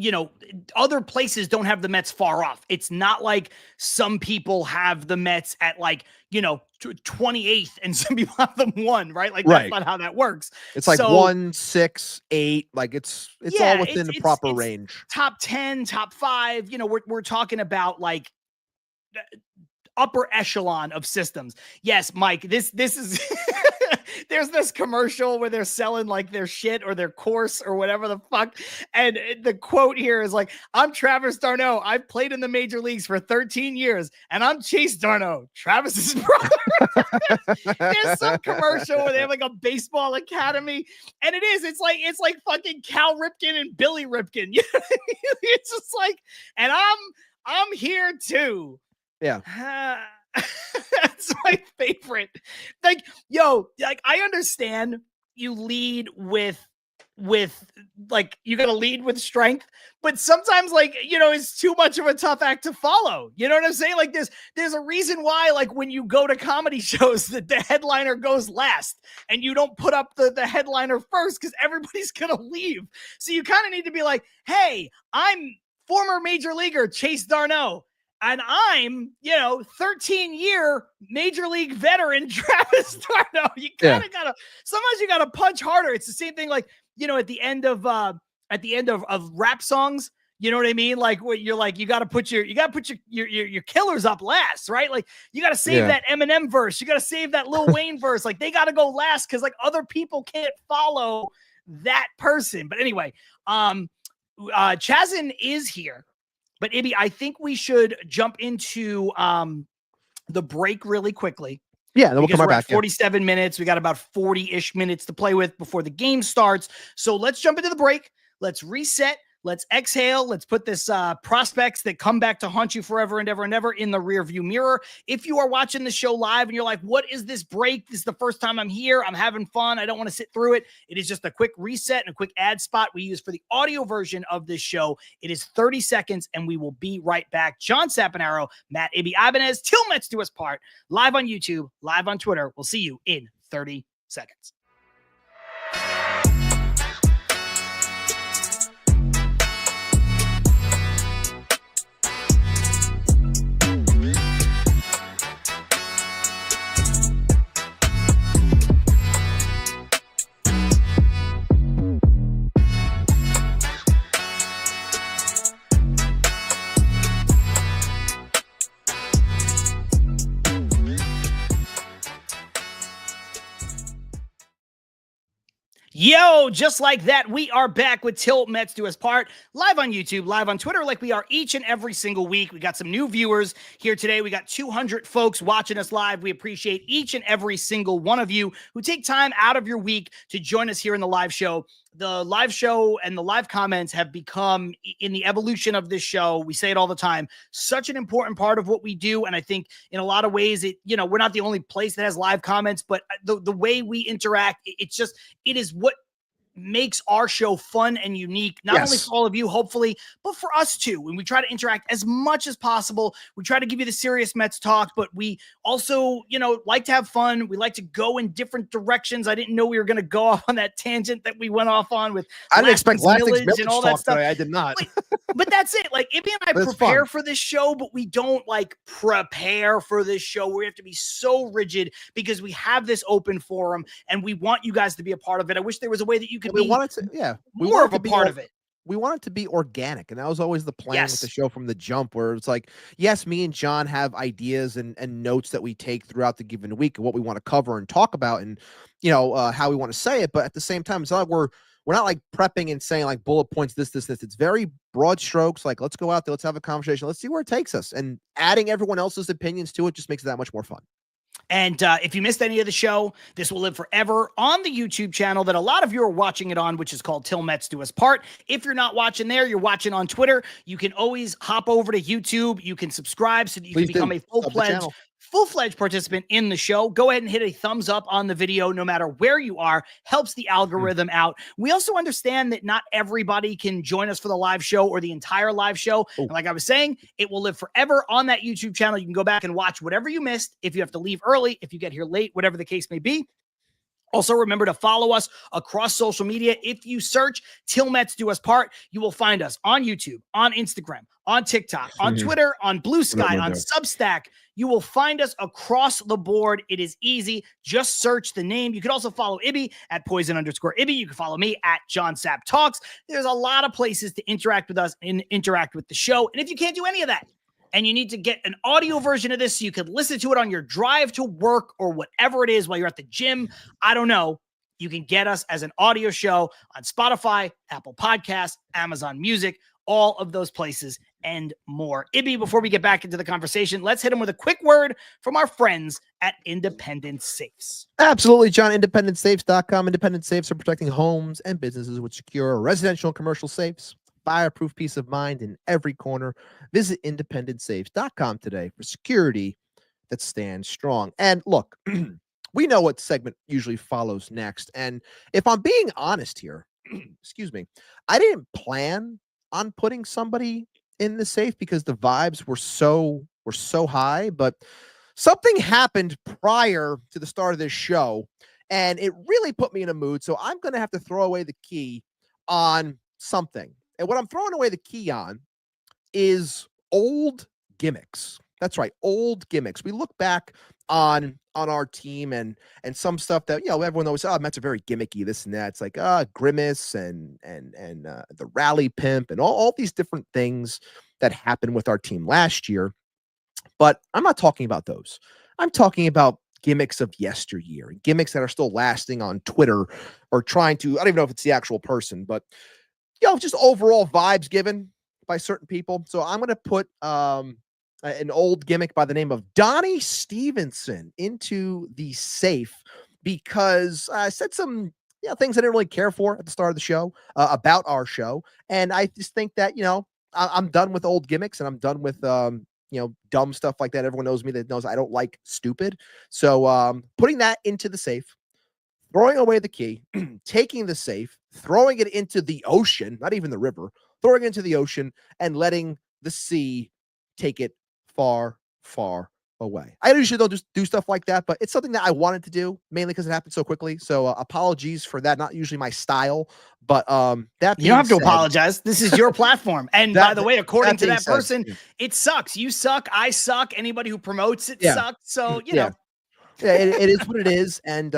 other places don't have the Mets far off. It's not like some people have the Mets at 28th and some people have them 1, right? Like that's not how that works. It's like 1, 6, 8. Like it's all within the proper range. Top 10, top 5. We're talking about like upper echelon of systems. Yes, Mike, this is there's this commercial where they're selling like their shit or their course or whatever the fuck. And the quote here is like, I'm Travis d'Arnaud. I've played in the major leagues for 13 years and I'm Chase d'Arnaud, Travis's brother. There's some commercial where they have like a baseball academy, and it's like fucking Cal Ripken and Billy Ripken. It's just like, and I'm here too. Yeah. That's my favorite. Like, I understand you lead with like, you got to lead with strength, but sometimes it's too much of a tough act to follow. You know what I'm saying? Like there's a reason why, like when you go to comedy shows, that the headliner goes last and you don't put up the headliner first, because everybody's going to leave. So you kind of need to be like, hey, I'm former major leaguer Chase d'Arnaud. And I'm, 13-year major league veteran Travis d'Arnaud. You kind of gotta, sometimes you gotta punch harder. It's the same thing, like, at the end of rap songs, you know what I mean? Like, what you're like, you gotta put your killers up last, right? Like, you gotta save that Eminem verse, you gotta save that Lil Wayne verse. Like, they gotta go last because like other people can't follow that person. But anyway, Chazin is here. But Ibby, I think we should jump into the break really quickly. Yeah, then we'll come right back. 47 minutes. We got about 40-ish minutes to play with before the game starts. So let's jump into the break. Let's reset. Let's exhale. Let's put this prospects that come back to haunt you forever and ever and ever in the rearview mirror. If you are watching the show live and you're like, what is this break? This is the first time I'm here. I'm having fun. I don't want to sit through it. It is just a quick reset and a quick ad spot we use for the audio version of this show. It is 30 seconds and we will be right back. John Saponaro, Matt Ibanez, Til Mets Do Us Part, live on YouTube, live on Twitter. We'll see you in 30 seconds. Yo, just like that, we are back with Til Mets Do Us Part, live on YouTube, live on Twitter, like we are each and every single week. We got some new viewers here today. We got 200 folks watching us live. We appreciate each and every single one of you who take time out of your week to join us here in the live show. The live show and the live comments have become, in the evolution of this show, we say it all the time, such an important part of what we do. And I think in a lot of ways, we're not the only place that has live comments, but the way we interact, it is what makes our show fun and unique, not only for all of you, hopefully, but for us too. And we try to interact as much as possible. We try to give you the serious Mets talk, but we also, like to have fun. We like to go in different directions. I didn't know we were going to go off on that tangent that we went off on with I didn't expect Millage and all that stuff. Today. I did not. But that's it. Like, Ibby and I prepare for this show, but we don't prepare for this show. We have to be so rigid because we have this open forum and we want you guys to be a part of it. I wish there was a way that you could be more of a part of it. We want it to be organic, and that was always the plan with the show from the jump, where it's like, yes, me and John have ideas and notes that we take throughout the given week of what we want to cover and talk about, and how we want to say it. But at the same time, it's not like we're not like prepping and saying like bullet points, this. It's very broad strokes. Like, let's go out there, let's have a conversation, let's see where it takes us, and adding everyone else's opinions to it just makes it that much more fun. And if you missed any of the show, this will live forever on the YouTube channel that a lot of you are watching it on, which is called Til Mets Do Us Part. If you're not watching there, you're watching on Twitter. You can always hop over to YouTube. You can subscribe so that you can become a full-fledged participant in the show. Go ahead and hit a thumbs up on the video no matter where you are. Helps the algorithm out. We also understand that not everybody can join us for the live show or the entire live show. And like I was saying, it will live forever on that YouTube channel. You can go back and watch whatever you missed. If you have to leave early, if you get here late, whatever the case may be. Also, remember to follow us across social media. If you search Til Mets Do Us Part, you will find us on YouTube, on Instagram, on TikTok, on Twitter, on Blue Sky, on Substack. You will find us across the board. It is easy. Just search the name. You can also follow Ibby at @poison_Ibby. You can follow me at John Sapp Talks. There's a lot of places to interact with us and interact with the show. And if you can't do any of that, and you need to get an audio version of this so you could listen to it on your drive to work or whatever it is while you're at the gym, I don't know, you can get us as an audio show on Spotify, Apple Podcasts, Amazon Music, all of those places and more. Ibby, before we get back into the conversation, let's hit him with a quick word from our friends at Independent Safes. Absolutely, John. IndependentSafes.com. Independent Safes are protecting homes and businesses with secure residential and commercial safes. Fireproof peace of mind in every corner. Visit IndependentSafes.com today for security that stands strong. And look, we know what segment usually follows next. And if I'm being honest here, excuse me, I didn't plan on putting somebody in the safe because the vibes were so high, but something happened prior to the start of this show, and it really put me in a mood. So I'm going to have to throw away the key on something. And what I'm throwing away the key on is old gimmicks. That's right, old gimmicks. We look back on our team and some stuff that everyone always says, Mets are very gimmicky, this and that. It's like Grimace and the Rally Pimp and all these different things that happened with our team last year. But I'm not talking about those. I'm talking about gimmicks of yesteryear, gimmicks that are still lasting on Twitter or trying to, I don't even know if it's the actual person, but just overall vibes given by certain people. So I'm going to put an old gimmick by the name of Donnie Stevenson into the safe because I said some things I didn't really care for at the start of the show about our show. And I just think that, I'm done with old gimmicks and I'm done with, dumb stuff like that. Everyone knows me that knows I don't like stupid. So putting that into the safe, throwing away the key, taking the safe, throwing it into the ocean, not even the river, throwing it into the ocean and letting the sea take it far, far away. I usually don't just do stuff like that, but it's something that I wanted to do mainly because it happened so quickly. So apologies for that. Not usually my style, but that you don't have to apologize. This is your platform. And by the way, according to that person, it sucks. You suck. I suck. Anybody who promotes it sucks. So, you know. Yeah, it is what it is. And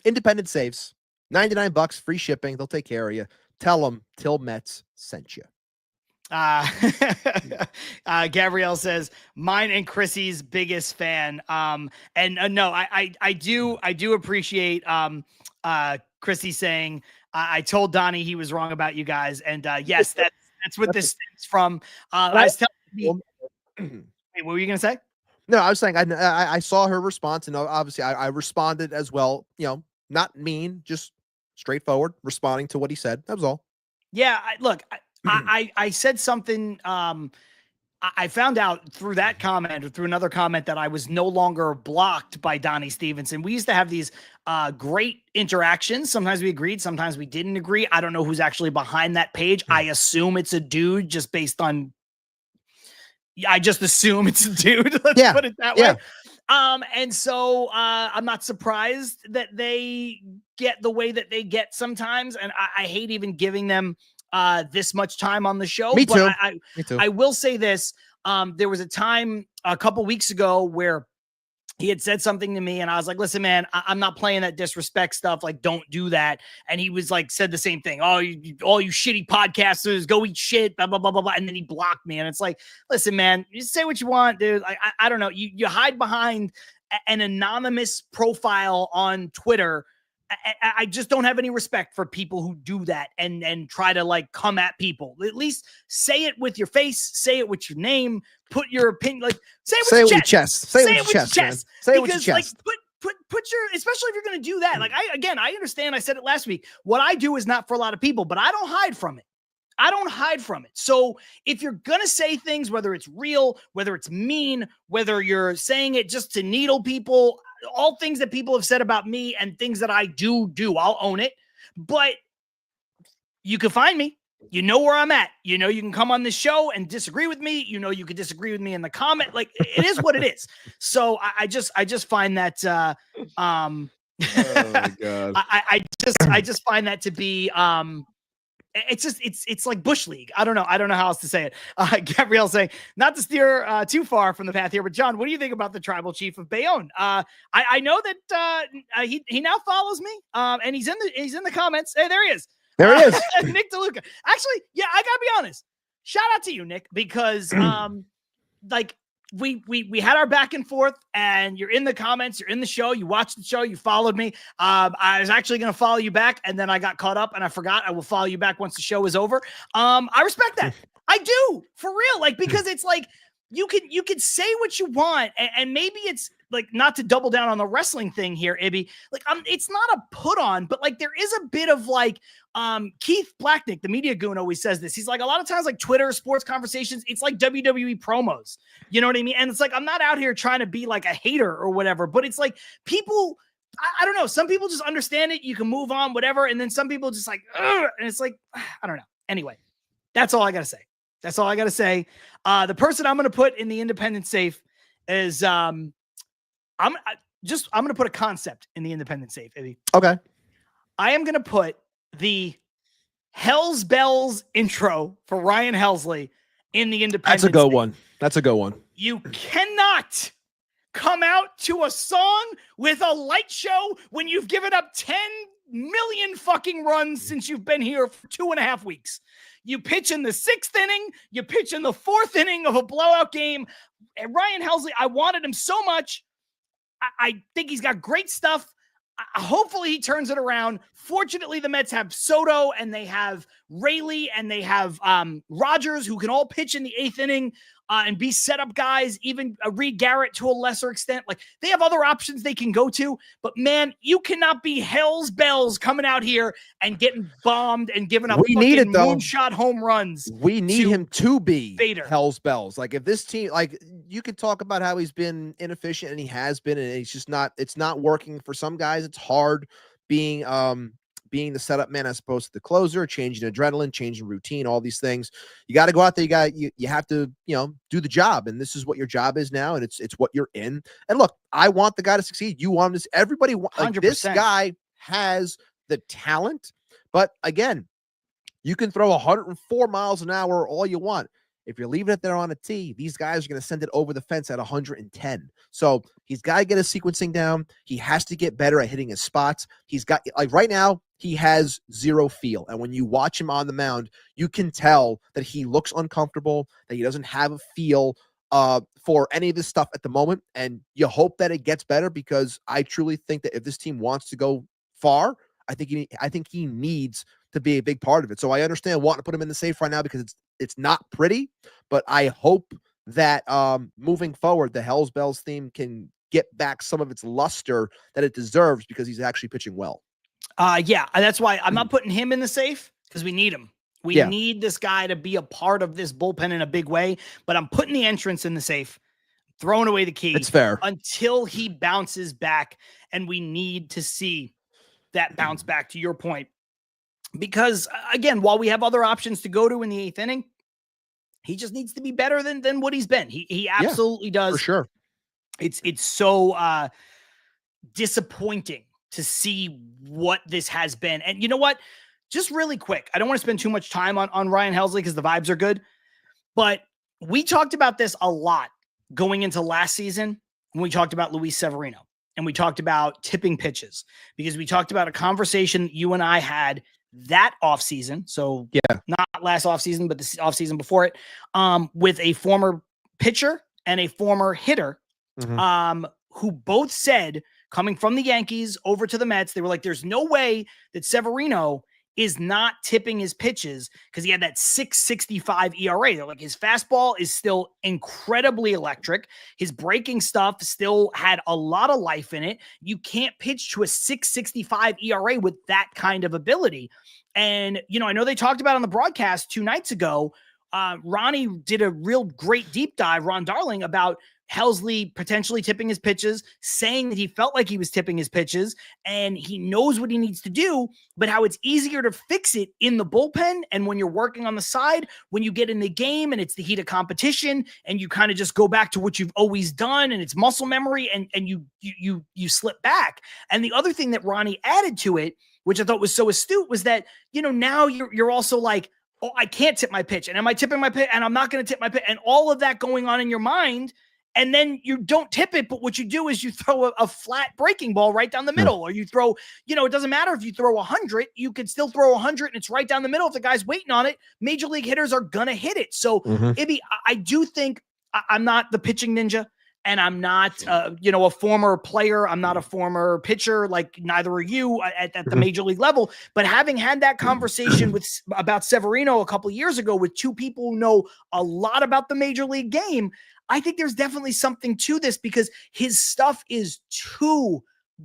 Independent Safes, $99, free shipping. They'll take care of you. Tell them Til Mets sent you. Gabrielle says mine and Chrissy's biggest fan. No, I do appreciate Chrissy saying I told Donnie he was wrong about you guys, and yes, that's what this stems from. I was telling me, wait, what were you gonna say? No, I was saying I saw her response, and obviously I responded as well. Not mean, just straightforward, responding to what he said. That was all. Yeah, look. I said something. I found out through that comment or through another comment that I was no longer blocked by Donnie Stevenson. We used to have these great interactions. Sometimes we agreed, sometimes we didn't agree. I don't know who's actually behind that page. I assume it's a dude just based on, I just assume it's a dude. Let's put it that way. And so I'm not surprised that they get the way that they get sometimes. And I hate even giving them this much time on the show. Me but too. Me too. I will say this. There was a time a couple weeks ago where he had said something to me and I was like, listen, man, I'm not playing that disrespect stuff. Like, don't do that. And he was like, said the same thing. Oh, all you shitty podcasters, go eat shit, blah, blah, blah, blah, blah. And then he blocked me. And it's like, listen, man, you say what you want, dude. I don't know. You hide behind an anonymous profile on Twitter. I just don't have any respect for people who do that and try to like come at people. At least say it with your face, say it with your name, put your opinion, like say it with your chest. Say it with your chest. Say it with your chest. Like put your, especially if you're going to do that. Like I understand. I said it last week. What I do is not for a lot of people, but I don't hide from it. I don't hide from it. So if you're going to say things, whether it's real, whether it's mean, whether you're saying it just to needle people, all things that people have said about me and things that I do, I'll own it. But you can find me. You know where I'm at. You know, you can come on this show and disagree with me. You know, you could disagree with me in the comment. Like it is what it is. So I just find that, oh my God. I just find that to be, it's like Bush League. I don't know how else to say it. Gabrielle saying, not to steer too far from the path here, but John, what do you think about the tribal chief of Bayonne? I know that he now follows me, and he's in the comments. Hey, there he is. There he is. Nick DeLuca. Actually, yeah, I gotta be honest. Shout out to you, Nick, because like we had our back and forth, and you're in the comments, you're in the show, you watched the show, you followed me. I was actually going to follow you back, and then I got caught up and I forgot. I will follow you back once the show is over. I respect that. I do, for real. Like, because it's like, you could say what you want, and maybe it's like, not to double down on the wrestling thing here, Ibby, like, it's not a put on, but like, there is a bit of like, Keith Blacknick, the media goon, always says this. He's like, a lot of times, like Twitter, sports conversations, it's like WWE promos. You know what I mean? And it's like, I'm not out here trying to be like a hater or whatever, but it's like people, I don't know. Some people just understand it. You can move on, whatever. And then some people just like, ugh, and it's like, I don't know. Anyway, that's all I got to say. That's all I got to say. The person I'm going to put in the independent safe is, I'm going to put a concept in the independent safe, Ibby. Okay. I am going to put the Hell's Bells intro for Ryan Helsley in the independent. That's a good one. That's a good one. You cannot come out to a song with a light show when you've given up 10 million fucking runs since you've been here for 2.5 weeks. You pitch in the 6th inning, you pitch in the 4th inning of a blowout game. And Ryan Helsley, I wanted him so much. I think he's got great stuff. Hopefully he turns it around. Fortunately, the Mets have Soto and they have Rayleigh and they have Rogers, who can all pitch in the 8th inning and be setup guys, even Reed Garrett to a lesser extent. Like, they have other options they can go to, but man, you cannot be Hell's Bells coming out here and getting bombed and giving up moonshot home runs. We need him to be Vader. Hell's Bells. Like, if this team, like, you could talk about how he's been inefficient, and he has been, and he's just not, it's not working for some guys. It's hard being the setup man as opposed to the closer, changing adrenaline, changing routine, all these things. You got to go out there. You have to, do the job. And this is what your job is now. And it's what you're in. And look, I want the guy to succeed. You want him to, everybody, like, this guy has the talent, but again, you can throw 104 miles an hour all you want. If you're leaving it there on a tee, these guys are going to send it over the fence at 110. So he's got to get his sequencing down. He has to get better at hitting his spots. He's got, like, right now, he has zero feel. And when you watch him on the mound, you can tell that he looks uncomfortable, that he doesn't have a feel for any of this stuff at the moment. And you hope that it gets better, because I truly think that if this team wants to go far, I think he needs to be a big part of it. So I understand wanting to put him in the safe right now, because it's not pretty, but I hope that moving forward, the Hell's Bells theme can get back some of its luster that it deserves, because he's actually pitching well. Yeah, that's why I'm not putting him in the safe, because we need him. We Yeah. need this guy to be a part of this bullpen in a big way, but I'm putting the entrance in the safe, throwing away the key. It's fair. Until he bounces back, and we need to see that bounce back, to your point. Because, again, while we have other options to go to in the 8th inning, he just needs to be better than what he's been. He absolutely does. For sure. It's so disappointing to see what this has been. And you know what? Just really quick, I don't want to spend too much time on Ryan Helsley because the vibes are good. But we talked about this a lot going into last season when we talked about Luis Severino and we talked about tipping pitches, because we talked about a conversation you and I had that offseason. So not last offseason, but the offseason before it, with a former pitcher and a former hitter, who both said, coming from the Yankees over to the Mets, they were like, there's no way that Severino is not tipping his pitches, because he had that 6.65 ERA. They're like, his fastball is still incredibly electric. His breaking stuff still had a lot of life in it. You can't pitch to a 6.65 ERA with that kind of ability. And, I know they talked about on the broadcast 2 nights ago, Ronnie did a real great deep dive, Ron Darling, about Helsley potentially tipping his pitches, saying that he felt like he was tipping his pitches and he knows what he needs to do, but how it's easier to fix it in the bullpen. And when you're working on the side, when you get in the game and it's the heat of competition and you kind of just go back to what you've always done and it's muscle memory and you slip back. And the other thing that Ronnie added to it, which I thought was so astute, was that, now you're also like, oh, I can't tip my pitch. And am I tipping my pitch? And I'm not going to tip my pitch. And all of that going on in your mind. And then you don't tip it, but what you do is you throw a flat breaking ball right down the middle, or you throw, it doesn't matter if you throw 100, you could still throw 100 and it's right down the middle. If the guy's waiting on it, major league hitters are going to hit it. So Ibby, I do think I'm not the pitching ninja, and I'm not, a former player. I'm not a former pitcher, like neither are you at the major league level. But having had that conversation about Severino a couple of years ago with 2 people who know a lot about the major league game, I think there's definitely something to this, because his stuff is too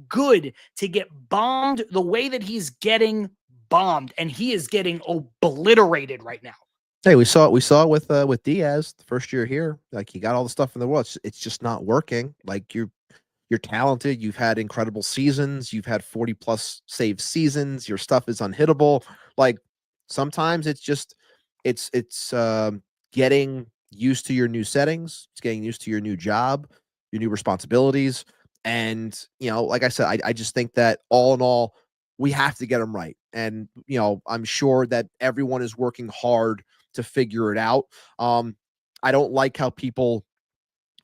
good to get bombed the way that he's getting bombed, and he is getting obliterated right now. Hey, we saw it with Diaz the first year here. Like, he got all the stuff in the world. It's just not working. Like, you're talented. You've had incredible seasons. You've had 40+ save seasons. Your stuff is unhittable. Like, sometimes it's just it's getting used to your new settings. It's getting used to your new job, your new responsibilities. And, like I said, I just think that all in all, we have to get them right. And, I'm sure that everyone is working hard to figure it out. I don't like how people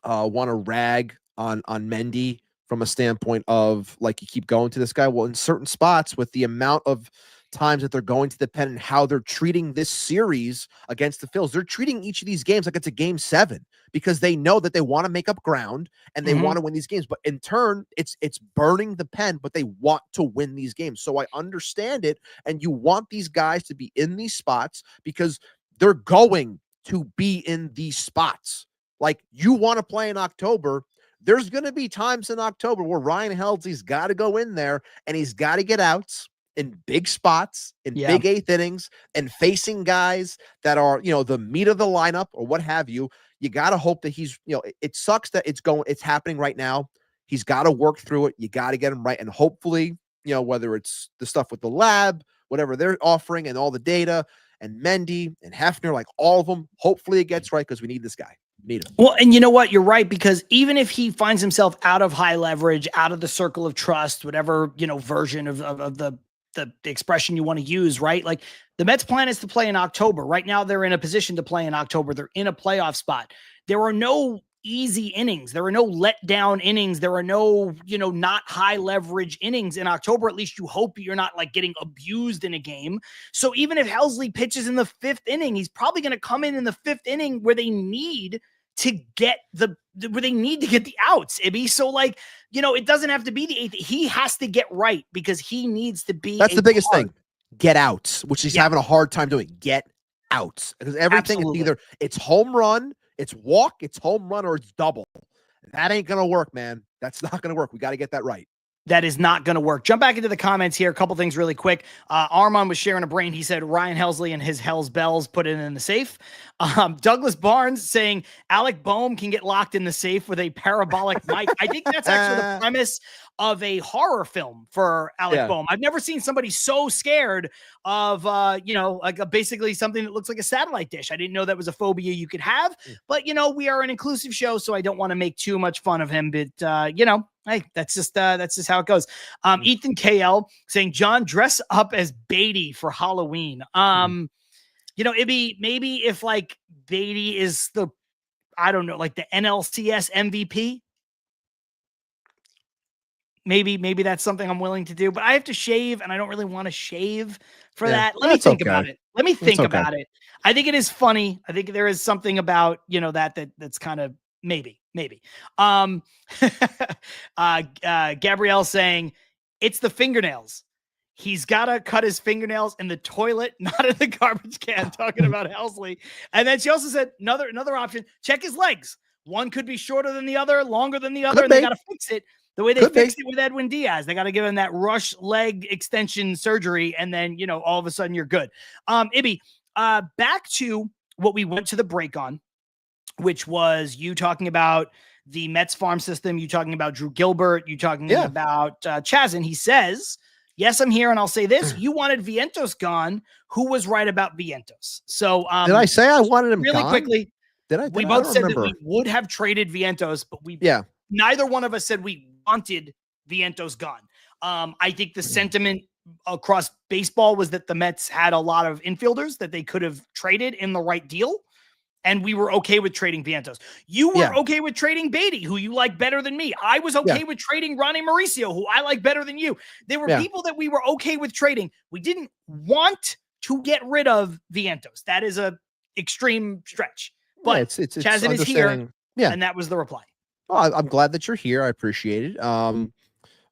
want to rag on Mendy from a standpoint of, like, you keep going to this guy. Well, in certain spots, with the amount of times that they're going to the pen and how they're treating this series against the Phils, they're treating each of these games like it's a game 7, because they know that they want to make up ground and they want to win these games. But in turn, it's burning the pen, but they want to win these games. So I understand it. And you want these guys to be in these spots because they're going to be in these spots. Like, you want to play in October. There's going to be times in October where Ryan Helsley's got to go in there and he's got to get outs in big spots, in big 8th innings, and facing guys that are, the meat of the lineup or what have you. You got to hope that he's, it sucks that it's happening right now. He's got to work through it. You got to get him right. And hopefully, whether it's the stuff with the lab, whatever they're offering and all the data, and Mendy and Hefner, like all of them, hopefully it gets right, because we need this guy. Need him. Well, and you know what? You're right, because even if he finds himself out of high leverage, out of the circle of trust, whatever, version of the expression you want to use, right? Like, the Mets plan is to play in October. Right now, they're in a position to play in October. They're in a playoff spot. There are no easy innings. There are no letdown innings. There are no, not high leverage innings in October. At least you hope you're not like getting abused in a game. So even if Helsley pitches in the 5th inning, he's probably going to come in the 5th inning where they need to get the outs, Ibby. So, like, it doesn't have to be the 8th. He has to get right, because he needs to be. That's the biggest thing. Get outs, which he's having a hard time doing. Get outs, because everything is either it's home run, it's walk, it's home run, or it's double. That ain't gonna work, man. That's not gonna work. We got to get that right. that is not going to work. Jump back into the comments here. A couple things really quick. Armand was sharing a brain. He said Ryan Helsley and his Hell's Bells put it in the safe. Douglas Barnes saying Alec Boehm can get locked in the safe with a parabolic mic. I think that's actually the premise of a horror film for Alec Boehm. I've never seen somebody so scared of, basically something that looks like a satellite dish. I didn't know that was a phobia you could have, but we are an inclusive show, so I don't want to make too much fun of him, but hey, that's just how it goes. Ethan KL saying, John, dress up as Beatty for Halloween. It'd be maybe if like Beatty is the, I don't know, like the NLCS MVP. Maybe that's something I'm willing to do, but I have to shave and I don't really want to shave for that. Let me think about it. Let me think about it. I think it is funny. I think there is something about, that's kind of maybe. Gabrielle saying it's the fingernails. He's got to cut his fingernails in the toilet, not in the garbage can, talking about Helsley. And then she also said another option, check his legs. One could be shorter than the other, longer than the other, and they got to fix it the way they fixed it with Edwin Diaz. They got to give him that rush leg extension surgery, and then, all of a sudden you're good. Ibby, back to what we went to the break on, which was you talking about the Mets farm system, you talking about Drew Gilbert, you talking about Chazin. He says, yes, I'm here, and I'll say this. You wanted Vientos gone. Who was right about Vientos? So did I say I wanted him really gone? Quickly? We both said that we would have traded Vientos, but neither one of us said we wanted Vientos gone. I think the sentiment across baseball was that the Mets had a lot of infielders that they could have traded in the right deal. And we were okay with trading Vientos. You were okay with trading Beatty, who you like better than me. I was okay with trading Ronnie Mauricio, who I like better than you. There were people that we were okay with trading. We didn't want to get rid of Vientos. That is a extreme stretch. But it's Chazin is here, and that was the reply. Well, I'm glad that you're here. I appreciate it.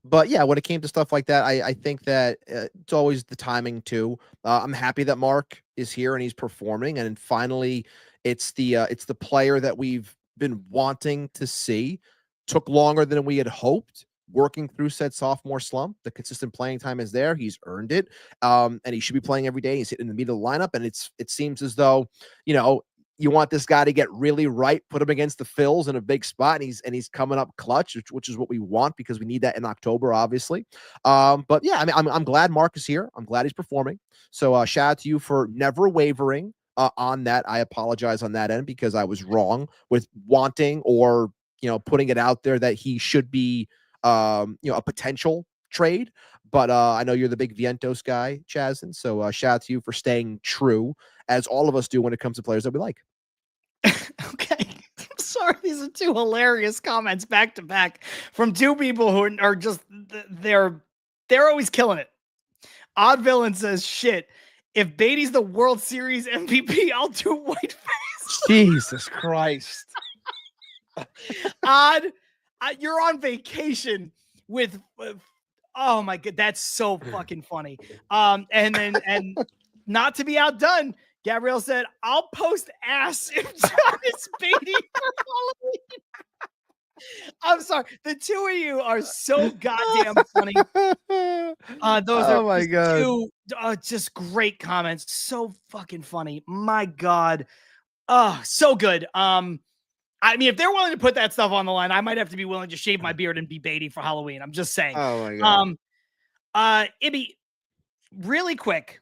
But yeah, when it came to stuff like that, I think that it's always the timing too. I'm happy that Mark is here and he's performing, and finally, it's the player that we've been wanting to see. Took longer than we had hoped. Working through said sophomore slump, the consistent playing time is there. He's earned it, and he should be playing every day. He's hitting in the middle of the lineup, and it seems as though you want this guy to get really right, put him against the Phils in a big spot, and he's coming up clutch, which is what we want because we need that in October, obviously. But yeah, I mean, I'm glad Mark is here. I'm glad he's performing. So shout out to you for never wavering on that. I apologize on that end because I was wrong with wanting or putting it out there that he should be a potential trade. But I know you're the big Vientos guy, Chazin. So shout out to you for staying true, as all of us do when it comes to players that we like. Okay. I'm sorry. These are two hilarious comments back to back from two people who are just, they're always killing it. Odd Villain says, shit, if Beatty's the World Series MVP, I'll do whiteface. Jesus Christ. Odd, you're on vacation with, oh my God, that's so fucking funny. And not to be outdone, Gabrielle said, I'll post ass if John is Beatty for Halloween. I'm sorry. The two of you are so goddamn funny. Those are my God. Two just great comments. So fucking funny. My God. Oh, so good. I mean, if they're willing to put that stuff on the line, I might have to be willing to shave my beard and be Beatty for Halloween. I'm just saying. Oh my God. Ibby, really quick.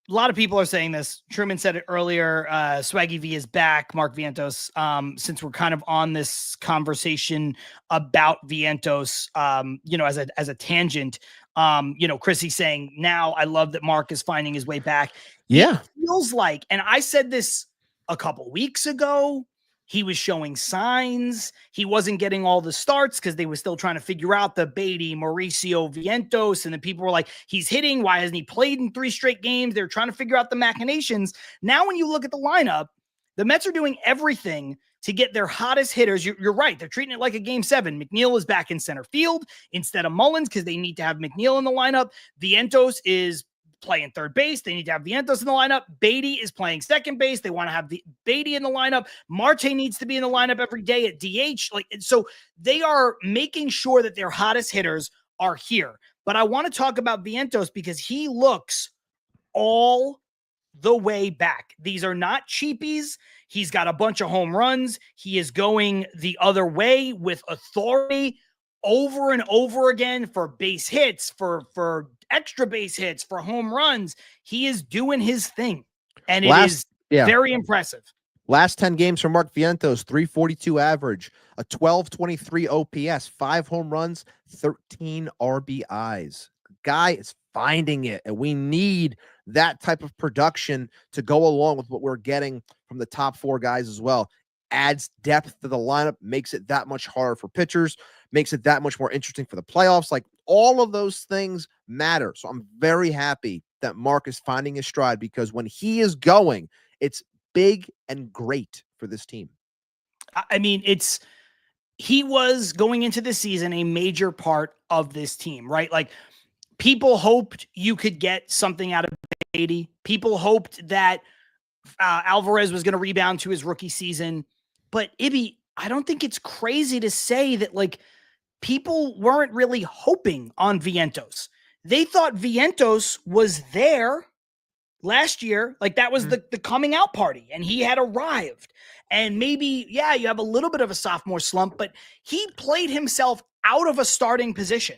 A lot of people are saying this. Truman said it earlier. Swaggy V is back. Mark Vientos. Since we're kind of on this conversation about Vientos, as a tangent, Chrissy saying now I love that Mark is finding his way back. Yeah, it feels like, and I said this a couple weeks ago. He was showing signs. He wasn't getting all the starts because they were still trying to figure out the Beatty, Mauricio, Vientos. And then people were like, he's hitting. Why hasn't he played in 3 straight games? They're trying to figure out the machinations. Now, when you look at the lineup, the Mets are doing everything to get their hottest hitters. You're right. They're treating it like a game 7. McNeil is back in center field instead of Mullins because they need to have McNeil in the lineup. Vientos is playing third base. They need to have Vientos in the lineup. Beatty is playing second base. They want to have Beatty in the lineup. Marte needs to be in the lineup every day at DH. So they are making sure that their hottest hitters are here. But I want to talk about Vientos because he looks all the way back. These are not cheapies. He's got a bunch of home runs. He is going the other way with authority over and over again for base hits, for extra base hits, for home runs. He is doing his thing, and it is very impressive. Last 10 games for Mark Vientos, 342 average, a 1223 OPS, 5 home runs, 13 RBIs. Guy is finding it, and we need that type of production to go along with what we're getting from the top 4 guys as well. Adds depth to the lineup, makes it that much harder for pitchers, makes it that much more interesting for the playoffs. Like, all of those things matter. So I'm very happy that Mark is finding his stride, because when he is going, it's big and great for this team. I mean, he was going into the season a major part of this team, right? Like, people hoped you could get something out of Beatty. People hoped that Alvarez was going to rebound to his rookie season. But Ibby, I don't think it's crazy to say that, like, people weren't really hoping on Vientos. They thought Vientos was there last year. Like, that was the coming out party, and he had arrived. And maybe, you have a little bit of a sophomore slump, but he played himself out of a starting position.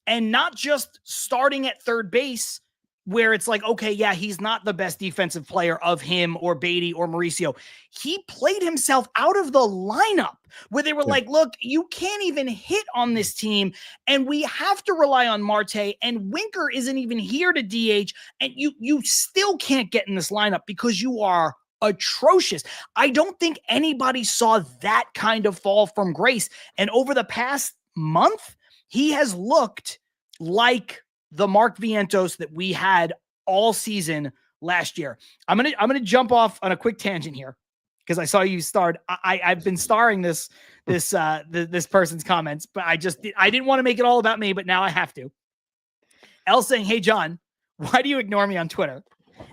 And not just starting at third base, where it's like, okay, he's not the best defensive player of him or Beatty or Mauricio. He played himself out of the lineup, where they were like, look, you can't even hit on this team, and we have to rely on Marte, and Winker isn't even here to DH, and you still can't get in this lineup because you are atrocious. I don't think anybody saw that kind of fall from grace. And over the past month, he has looked like the Mark Vientos that we had all season last year. I'm gonna jump off on a quick tangent here, because I saw you starred. I've been starring this person's comments, but I didn't want to make it all about me, but now I have to. Elle saying, "Hey John, why do you ignore me on Twitter?"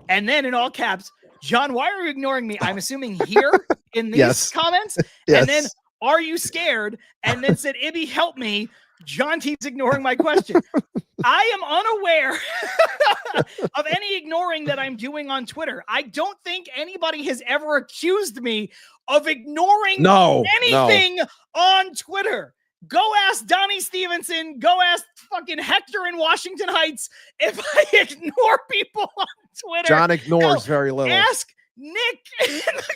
And then in all caps, "John, why are you ignoring me?" I'm assuming here in these comments. Yes. And then, "Are you scared?" And then said, "Ibby, help me. John keeps ignoring my question." I am unaware of any ignoring that I'm doing on Twitter. I don't think anybody has ever accused me of ignoring anything on Twitter. Go ask Donnie Stevenson. Go ask fucking Hector in Washington Heights if I ignore people on Twitter. John ignores very little. Ask Nick in the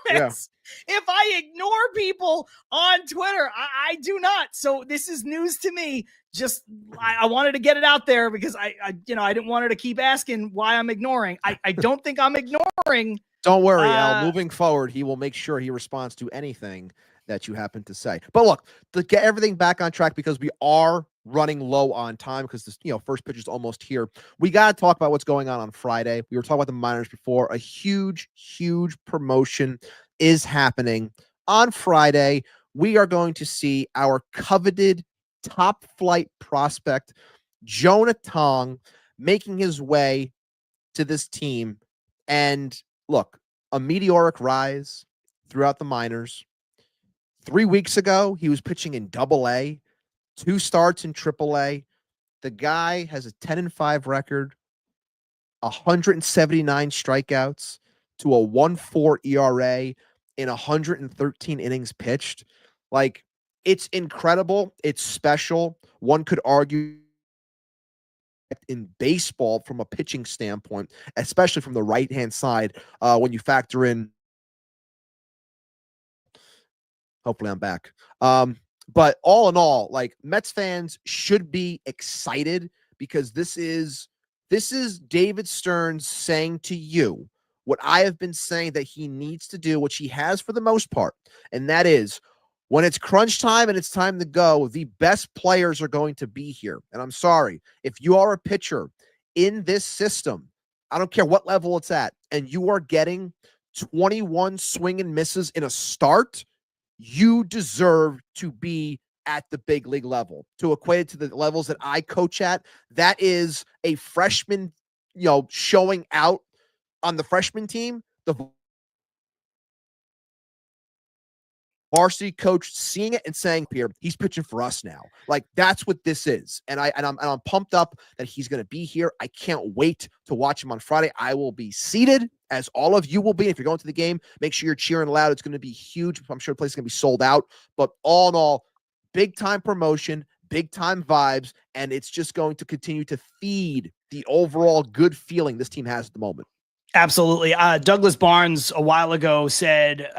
comments. If I ignore people on Twitter. I do not. So this is news to me. Just, I wanted to get it out there, because I didn't want her to keep asking why I'm ignoring. I don't think I'm ignoring. Don't worry, Al. Moving forward, he will make sure he responds to anything that you happen to say. But look, to get everything back on track, because we are running low on time, because this, first pitch is almost here. We got to talk about what's going on Friday. We were talking about the minors before. A huge, huge promotion is happening on Friday. We are going to see our coveted top flight prospect, JONAH Tong, making his way to this team. And look, a meteoric rise throughout the minors. 3 weeks ago, he was pitching in Double-A, 2 starts in Triple-A. The guy has a 10-5 record, 179 strikeouts to a 1.4 ERA in 113 innings pitched. Like, it's incredible. It's special. One could argue in baseball from a pitching standpoint, especially from the right-hand side, when you factor in. Hopefully I'm back. But all in all, like, Mets fans should be excited, because this is David Stearns saying to you what I have been saying that he needs to do, which he has for the most part. And that is, when it's crunch time and it's time to go, the best players are going to be here. And I'm sorry, if you are a pitcher in this system, I don't care what level it's at, and you are getting 21 swing and misses in a start, you deserve to be at the big league level. To equate it to the levels that I coach at, that is a freshman, showing out on the freshman team, the varsity coach seeing it and saying, "Pierre, he's pitching for us now." Like, that's what this is. And I'm pumped up that he's going to be here. I can't wait to watch him on Friday. I will be seated, as all of you will be. If you're going to the game, make sure you're cheering loud. It's going to be huge. I'm sure the place is going to be sold out. But all in all, big time promotion, big time vibes, and it's just going to continue to feed the overall good feeling this team has at the moment. Absolutely. Douglas Barnes a while ago said,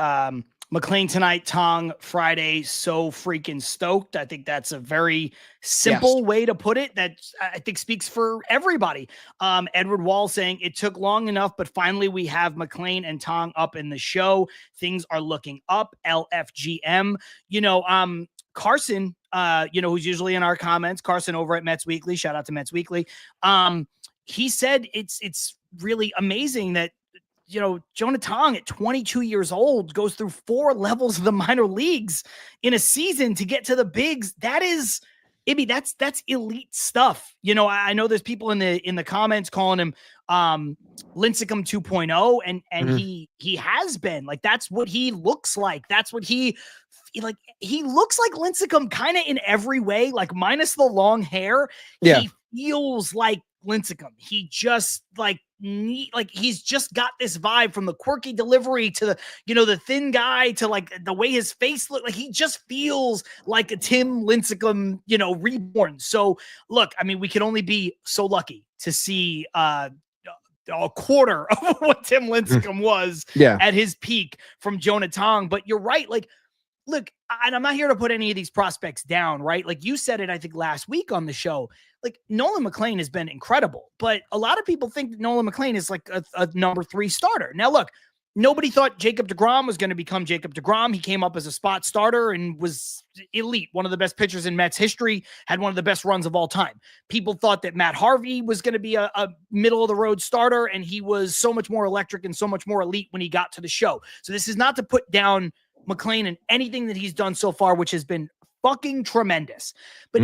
McLean tonight, Tong Friday, so freaking stoked. I think that's a very simple way to put it that I think speaks for everybody. Edward Wall saying it took long enough, but finally we have McLean and Tong up in the show. Things are looking up. LFGM, Carson, who's usually in our comments, Carson over at Mets Weekly. Shout out to Mets Weekly. He said it's really amazing that, Jonah Tong at 22 years old goes through 4 levels of the minor leagues in a season to get to the bigs. That is, that's elite stuff. I know there's people in the comments calling him Lincecum 2.0, and he has been. Like, that's what he looks like. That's what he looks like Lincecum kind of in every way, like minus the long hair. Yeah. He feels like Lincecum. He just he's just got this vibe, from the quirky delivery to the thin guy to like the way his face look. Like, he just feels like a Tim Lincecum, reborn. So look, we can only be so lucky to see a quarter of what Tim Lincecum was at his peak from Jonah Tong. But you're right. Like, look, and I'm not here to put any of these prospects down, right? Like you said it, I think last week on the show, like Nolan McLean has been incredible, but a lot of people think that Nolan McLean is like a number 3 starter. Now, look, nobody thought Jacob deGrom was going to become Jacob deGrom. He came up as a spot starter and was elite. One of the best pitchers in Mets history, had one of the best runs of all time. People thought that Matt Harvey was going to be a middle of the road starter, and he was so much more electric and so much more elite when he got to the show. So this is not to put down McLean and anything that he's done so far, which has been fucking tremendous. But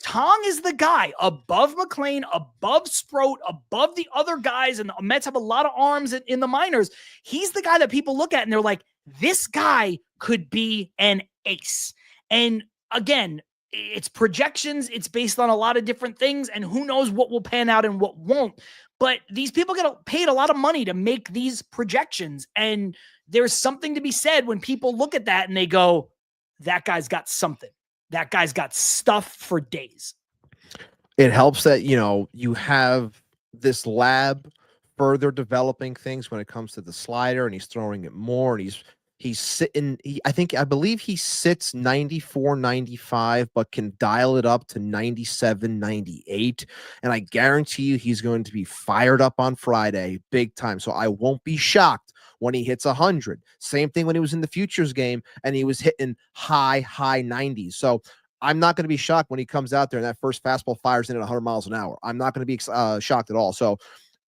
Tong is the guy above McLean, above Sproat, above the other guys, and the Mets have a lot of arms in the minors. He's the guy that people look at and they're like, this guy could be an ace. And again, it's projections. It's based on a lot of different things, and who knows what will pan out and what won't. But these people get paid a lot of money to make these projections. And there's something to be said when people look at that and they go, that guy's got something. That guy's got stuff for days. It helps that, you have this lab further developing things when it comes to the slider, and he's throwing it more, and he's sitting, I believe he sits 94, 95, but can dial it up to 97, 98. And I guarantee you he's going to be fired up on Friday big time. So I won't be shocked when he hits 100. Same thing when he was in the Futures game and he was hitting high 90s. So I'm not going to be shocked when he comes out there and that first fastball fires in at 100 miles an hour. I'm not going to be shocked at all. So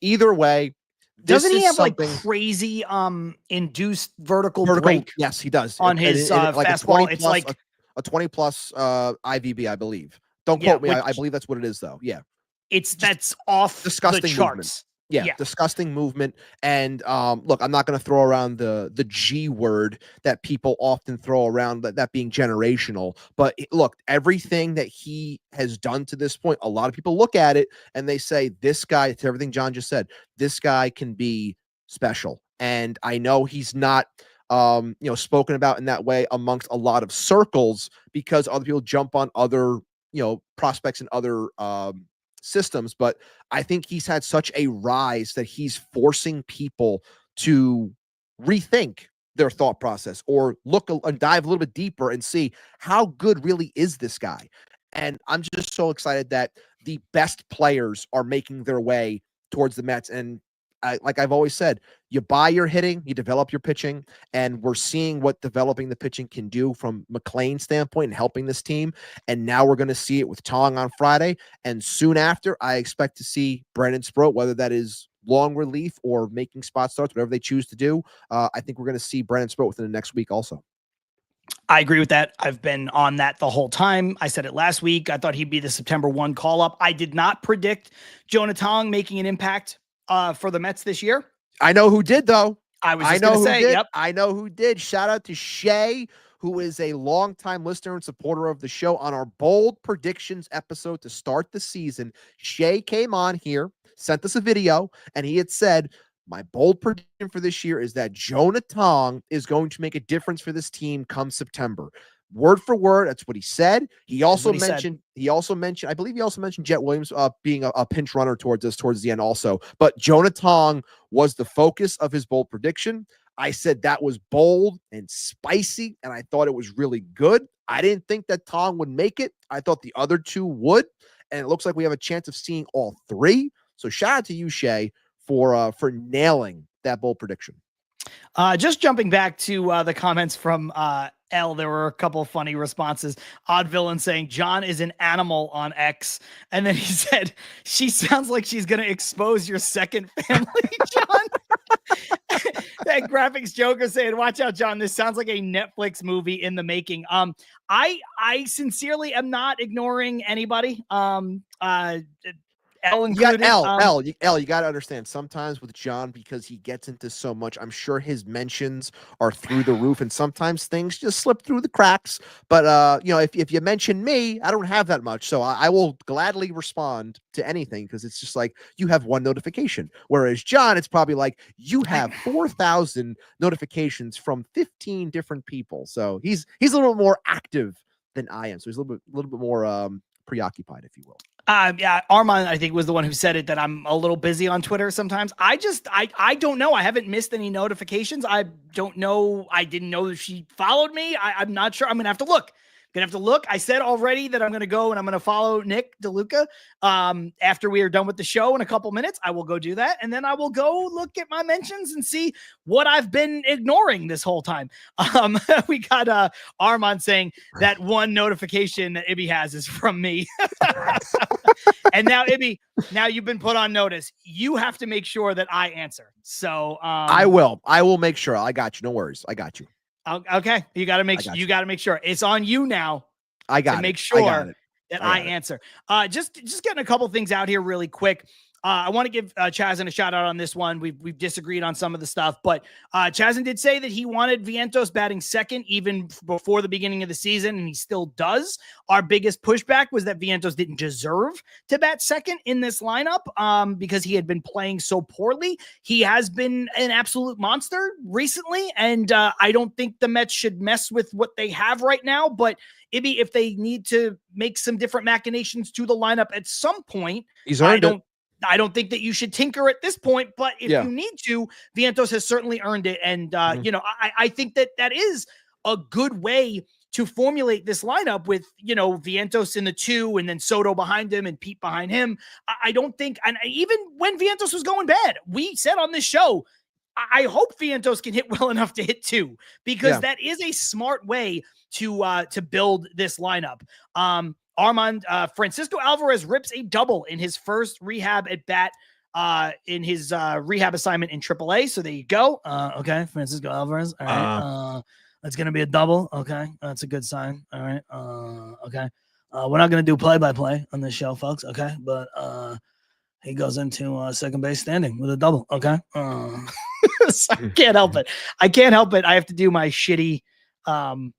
either way, doesn't he have like crazy induced vertical break? Yes, he does. On his fastball. It's like a 20 plus IVB, I believe. Don't quote me. I believe that's what it is, though. Yeah. That's off disgusting the charts. Movement. Yeah, disgusting movement. And look, I'm not going to throw around the G word that people often throw around, that being generational. But look, everything that he has done to this point, a lot of people look at it and they say, this guy, to everything John just said, this guy can be special. And I know he's not spoken about in that way amongst a lot of circles, because other people jump on other prospects and other systems. But I think he's had such a rise that he's forcing people to rethink their thought process, or look and dive a little bit deeper and see how good really is this guy. And I'm just so excited that the best players are making their way towards the Mets. And like I've always said, you buy your hitting, you develop your pitching, and we're seeing what developing the pitching can do from McLean's standpoint and helping this team. And now we're going to see it with Tong on Friday. And soon after, I expect to see Brandon Sproat, whether that is long relief or making spot starts, whatever they choose to do. I think we're going to see Brandon Sproat within the next week also. I agree with that. I've been on that the whole time. I said it last week. I thought he'd be the September 1 call-up. I did not predict Jonah Tong making an impact for the Mets this year. I know who did, though. I was just going to say, yep. I know who did. Shout out to Shay, who is a longtime listener and supporter of the show. On our bold predictions episode to start the season, Shay came on here, sent us a video, and he had said, my bold prediction for this year is that Jonah Tong is going to make a difference for this team come September. Word for word, that's what he said. He also mentioned, I believe he also mentioned Jet Williams being a pinch runner towards the end also. But Jonah Tong was the focus of his bold prediction. I said that was bold and spicy, and I thought it was really good. I didn't think that Tong would make it. I thought the other two would, and it looks like we have a chance of seeing all three. So shout out to you, Shay, for nailing that bold prediction. Just jumping back to the comments from L, there were a couple of funny responses. Odd Villain saying John is an animal on X, and then he said she sounds like she's going to expose your second family, John. That Graphics Joker saying, watch out, John, this sounds like a Netflix movie in the making. I sincerely am not ignoring anybody. L included. Yeah, you got to understand, sometimes with John, because he gets into so much, I'm sure his mentions are through the roof, and sometimes things just slip through the cracks. But if you mention me, I don't have that much, so I will gladly respond to anything, because it's just like you have one notification, whereas John, it's probably like you have 4,000 notifications from 15 different people. So he's a little bit more active than I am, so he's a little bit more preoccupied, if you will. Yeah, Armand, I think, was the one who said it, that I'm a little busy on Twitter sometimes. I don't know. I haven't missed any notifications. I don't know. I didn't know that she followed me. I'm not sure. I'm going to have to look. I said already that I'm going to go and I'm going to follow Nick DeLuca after we are done with the show in a couple minutes. I will go do that. And then I will go look at my mentions and see what I've been ignoring this whole time. We got Armand saying that one notification that Ibby has is from me. And now, Ibby, now you've been put on notice. You have to make sure that I answer. So I will make sure. I got you. No worries. I got you. Okay, you got to make sure it's on you now. Make sure that I answer. Just getting a couple things out here really quick. I want to give Chazin a shout out on this one. We've disagreed on some of the stuff, but Chazin did say that he wanted Vientos batting second even before the beginning of the season, and he still does. Our biggest pushback was that Vientos didn't deserve to bat second in this lineup because he had been playing so poorly. He has been an absolute monster recently, and I don't think the Mets should mess with what they have right now, but Ibby, if they need to make some different machinations to the lineup at some point, I don't think that you should tinker at this point, but if you need to, Vientos has certainly earned it. And, I think that is a good way to formulate this lineup with, Vientos in the 2 and then Soto behind him and Pete behind him. I don't think, and even when Vientos was going bad, we said on this show, I hope Vientos can hit well enough to hit 2, because that is a smart way to build this lineup. Armand, Francisco Alvarez rips a double in his first rehab at bat in his rehab assignment in AAA. So there you go. Okay, Francisco Alvarez. All right. That's going to be a double. Okay, that's a good sign. All right. Okay. We're not going to do play-by-play on this show, folks. Okay, but he goes into second base standing with a double. Okay. So I can't help it. I have to do my shitty Mike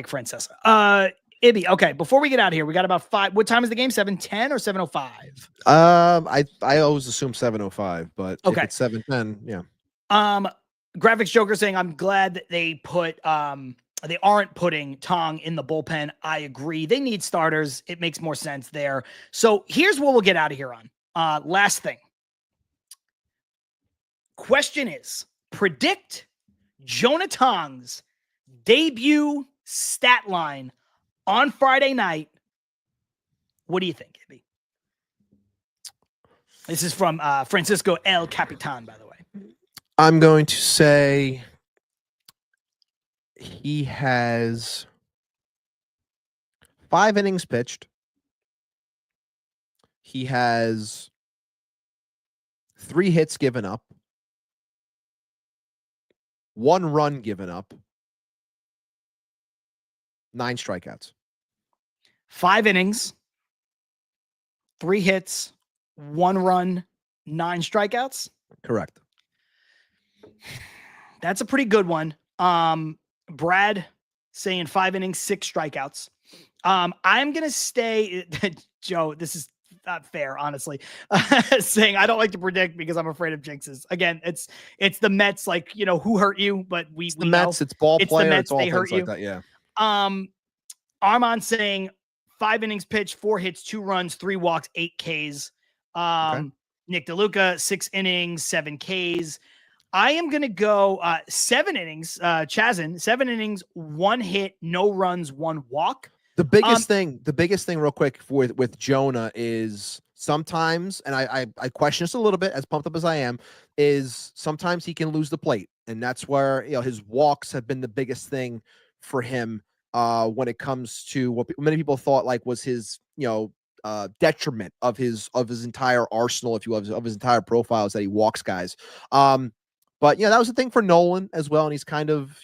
Francesa. Ibby, okay, before we get out of here, we got about 5. What time is the game? 7:10 or 7:05? I always assume 7:05, but okay. If it's 7:10, yeah. Graphics Joker saying, I'm glad that they aren't putting Tong in the bullpen. I agree. They need starters. It makes more sense there. So here's what we'll get out of here on. Last thing. Question is, predict Jonah Tong's debut stat line on Friday night. What do you think, Ibby? This is from Francisco El Capitan, by the way. I'm going to say he has 5 innings pitched. He has 3 hits given up, 1 run given up, 9 strikeouts. 5 innings, 3 hits, 1 run, 9 strikeouts. Correct. That's a pretty good one. Brad saying 5 innings, 6 strikeouts. I'm going to stay, Joe, this is not fair, honestly, saying I don't like to predict because I'm afraid of jinxes. Again, it's the Mets, like, who hurt you, but we the Mets, know. it's ball It's player, the Mets, it's all they hurt things like you. that, yeah. Armand saying 5 innings pitched, 4 hits, 2 runs, 3 walks, 8 Ks. Okay. Nick DeLuca, 6 innings, 7 Ks. I am going to go 7 innings, Chazin, 7 innings, 1 hit, no runs, 1 walk. The biggest thing real quick with Jonah is sometimes, and I question this a little bit, as pumped up as I am, is sometimes he can lose the plate. And that's where, his walks have been the biggest thing for him when it comes to what many people thought like was his, detriment of his entire arsenal, if you will, of his entire profiles, that he walks guys. But that was the thing for Nolan as well. And he's kind of,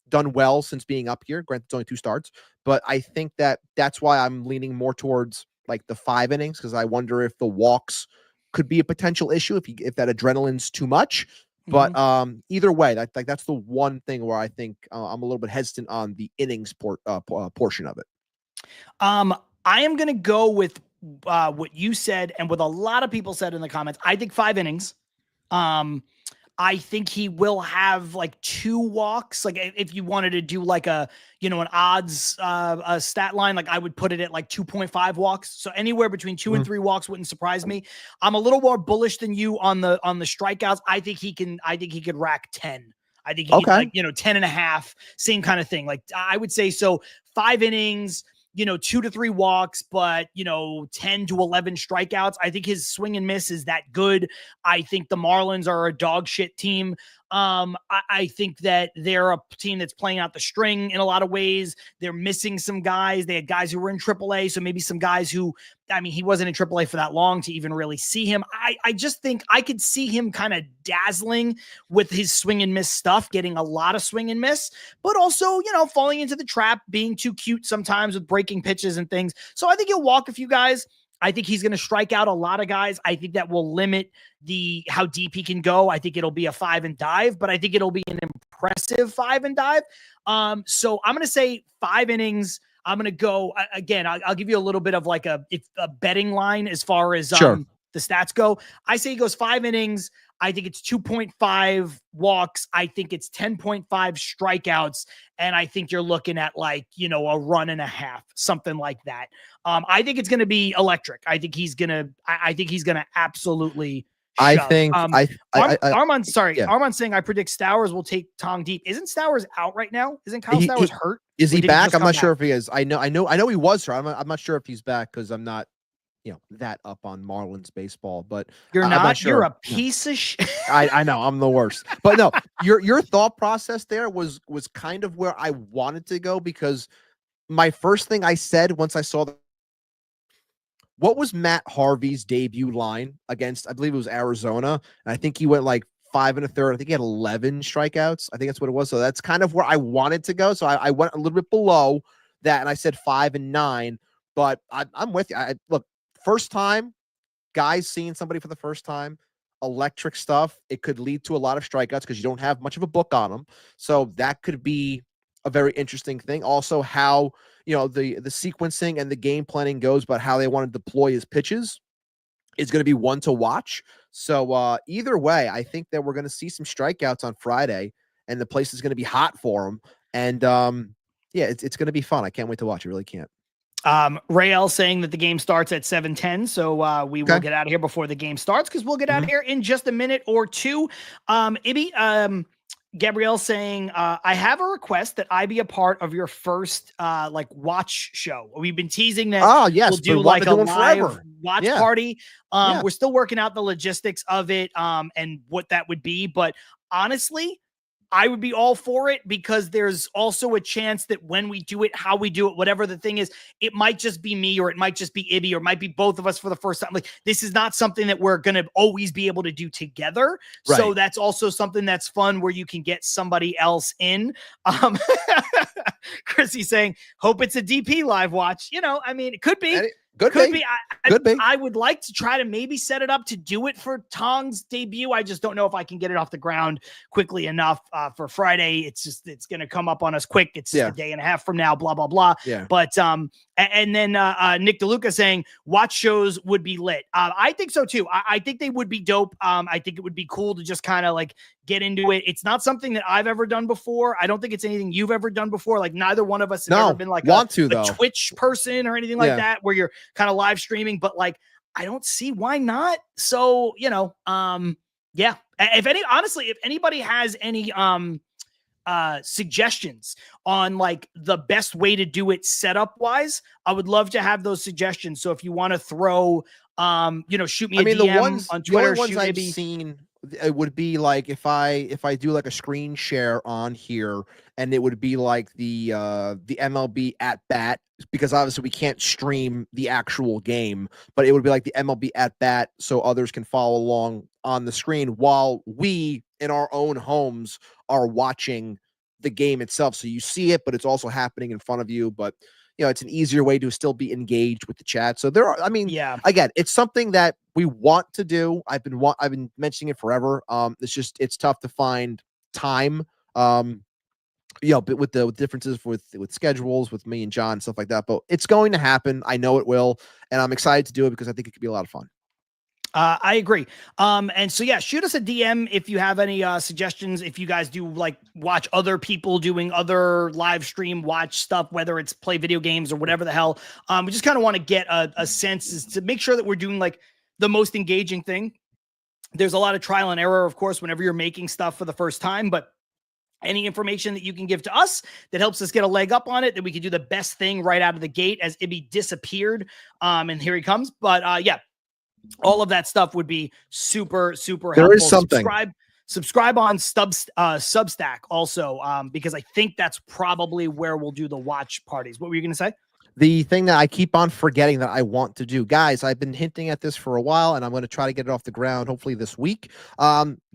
done well since being up here. Granted, it's only 2 starts, but I think that's why I'm leaning more towards like the 5 innings, because I wonder if the walks could be a potential issue if that adrenaline's too much. But either way, that's the one thing where I think I'm a little bit hesitant on the innings portion of it. I am going to go with what you said and what a lot of people said in the comments. I think 5 innings. I think he will have like 2 walks. Like if you wanted to do like an odds stat line, like I would put it at like 2.5 walks. So anywhere between 2 and 3 walks wouldn't surprise me. I'm a little more bullish than you on the strikeouts. I think he could rack 10. I think he can, like, 10 and a half, same kind of thing. Like I would say, so 5 innings, 2 to 3 walks, but 10 to 11 strikeouts. I think his swing and miss is that good. I think the Marlins are a dog shit team. I think that they're a team that's playing out the string in a lot of ways. They're missing some guys. They had guys who were in AAA, so maybe some guys who, he wasn't in AAA for that long to even really see him. I just think I could see him kind of dazzling with his swing and miss stuff, getting a lot of swing and miss, but also, falling into the trap, being too cute sometimes with breaking pitches and things. So I think he'll walk a few guys. I think he's going to strike out a lot of guys. I think that will limit how deep he can go. I think it'll be a 5 and dive, but I think it'll be an impressive 5 and dive. So I'm going to say 5 innings. I'm going to go again. I'll give you a little bit of like a betting line as far as the stats go. I say he goes 5 innings. I think it's 2.5 walks. I think it's 10.5 strikeouts. And I think you're looking at like, a run and a half, something like that. I think it's going to be electric. I think he's going to absolutely shove. Armand's saying I predict Stowers will take Tong deep. Isn't Stowers out right now? Isn't Kyle Stowers hurt? Is he back? I'm not sure if he is. I know he was hurt. I'm not sure if he's back because I'm not, that up on Marlins baseball, but you're I'm not sure. You're a piece of shit. I know I'm the worst, but no, your thought process there was kind of where I wanted to go, because my first thing I said once I saw what was Matt Harvey's debut line against, I believe it was Arizona. And I think he went like 5 1/3. I think he had 11 strikeouts. I think that's what it was. So that's kind of where I wanted to go. So I went a little bit below that, and I said 5 and 9, but I'm with you. Look, first time, guys seeing somebody for the first time, electric stuff. It could lead to a lot of strikeouts because you don't have much of a book on them. So that could be a very interesting thing. Also, how the sequencing and the game planning goes, but how they want to deploy his pitches is going to be one to watch. So either way, I think that we're going to see some strikeouts on Friday, and the place is going to be hot for him. And it's going to be fun. I can't wait to watch. I really can't. Rael saying that the game starts at 7:10, so we will get out of here before the game starts, because we'll get out of here in just a minute or two. Ibby, Gabrielle saying, I have a request that I be a part of your first watch show. We've been teasing that. Oh, yes, we'll do like a live watch party. We're still working out the logistics of it and what that would be. But honestly, I would be all for it, because there's also a chance that when we do it, how we do it, whatever the thing is, it might just be me, or it might just be Ibby, or it might be both of us for the first time. Like, this is not something that we're going to always be able to do together. Right. So that's also something that's fun, where you can get somebody else in. Chrissy saying, hope it's a DP live watch. I mean, it could be. Could be. I would like to try to maybe set it up to do it for Tong's debut. I just don't know if I can get it off the ground quickly enough for Friday. It's going to come up on us quick. It's a day and a half from now, blah, blah, blah. Yeah. But, and then Nick DeLuca saying watch shows would be lit. I think so too. I think they would be dope. I think it would be cool to just kind of like get into it. It's not something that I've ever done before. I don't think it's anything you've ever done before. Like, neither one of us have ever been like a Twitch person or anything like that, where you're kind of live streaming, but like, I don't see why not. So, yeah. If anybody has any suggestions on like the best way to do it setup wise, I would love to have those suggestions. So if you want to throw, shoot me a DM on Twitter. The ones I've seen, it would be like if I do like a screen share on here, and it would be like the MLB at bat, because obviously we can't stream the actual game, but it would be like the MLB at bat, so others can follow along on the screen while we in our own homes are watching the game itself. So you see it, but it's also happening in front of you. But it's an easier way to still be engaged with the chat. So again, it's something that we want to do. I've been mentioning it forever. It's tough to find time. But with the differences with schedules with me and John and stuff like that. But it's going to happen. I know it will, and I'm excited to do it because I think it could be a lot of fun. I agree. And so, yeah, shoot us a DM if you have any suggestions. If you guys do like watch other people doing other live stream watch stuff, whether it's play video games or whatever the hell, we just kind of want to get a sense is to make sure that we're doing like the most engaging thing. There's a lot of trial and error, of course, whenever you're making stuff for the first time, but any information that you can give to us that helps us get a leg up on it, that we can do the best thing right out of the gate, as Ibby disappeared. And here he comes. But yeah. All of that stuff would be super, super helpful. There is something. Subscribe on Substack also, because I think that's probably where we'll do the watch parties. What were you going to say? The thing that I keep on forgetting that I want to do, guys, I've been hinting at this for a while, and I'm going to try to get it off the ground hopefully this week.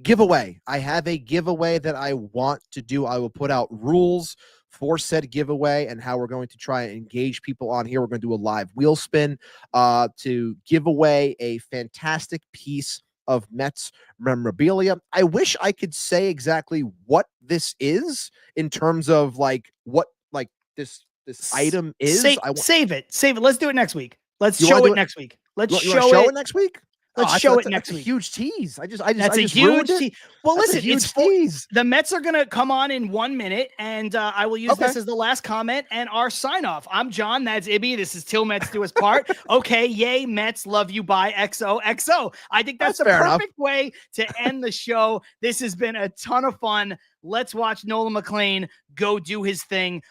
Giveaway. I have a giveaway that I want to do. I will put out rules for said giveaway and how we're going to try and engage people on here. We're going to do a live wheel spin to give away a fantastic piece of Mets memorabilia. I wish I could say exactly what this is in terms of like what like this item is. Save it. Let's do it next week. Let's show it next week. Let's show it next week. Let's show it next week. A huge tease. That's a huge tease. Well, listen, it's tease. The Mets are going to come on in 1 minute, and I will use this as the last comment and our sign off. I'm John. That's Ibby. This is Til Mets Do Us Part. Okay, yay, Mets, love you. Bye. XOXO. I think that's a perfect way to end the show. This has been a ton of fun. Let's watch Nolan McLean go do his thing.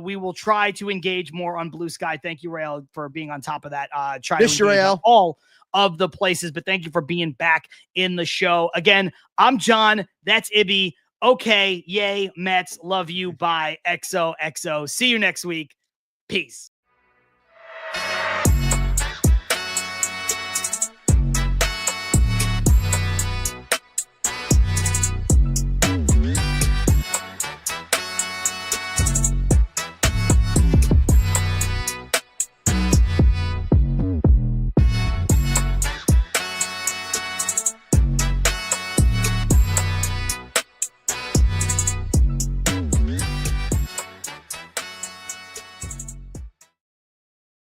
We will try to engage more on Blue Sky. Thank you, Rael, for being on top of that. Try to engage all of the places, but thank you for being back in the show. Again, I'm John. That's Ibby. Okay, yay, Mets, love you. Bye. XOXO. See you next week. Peace.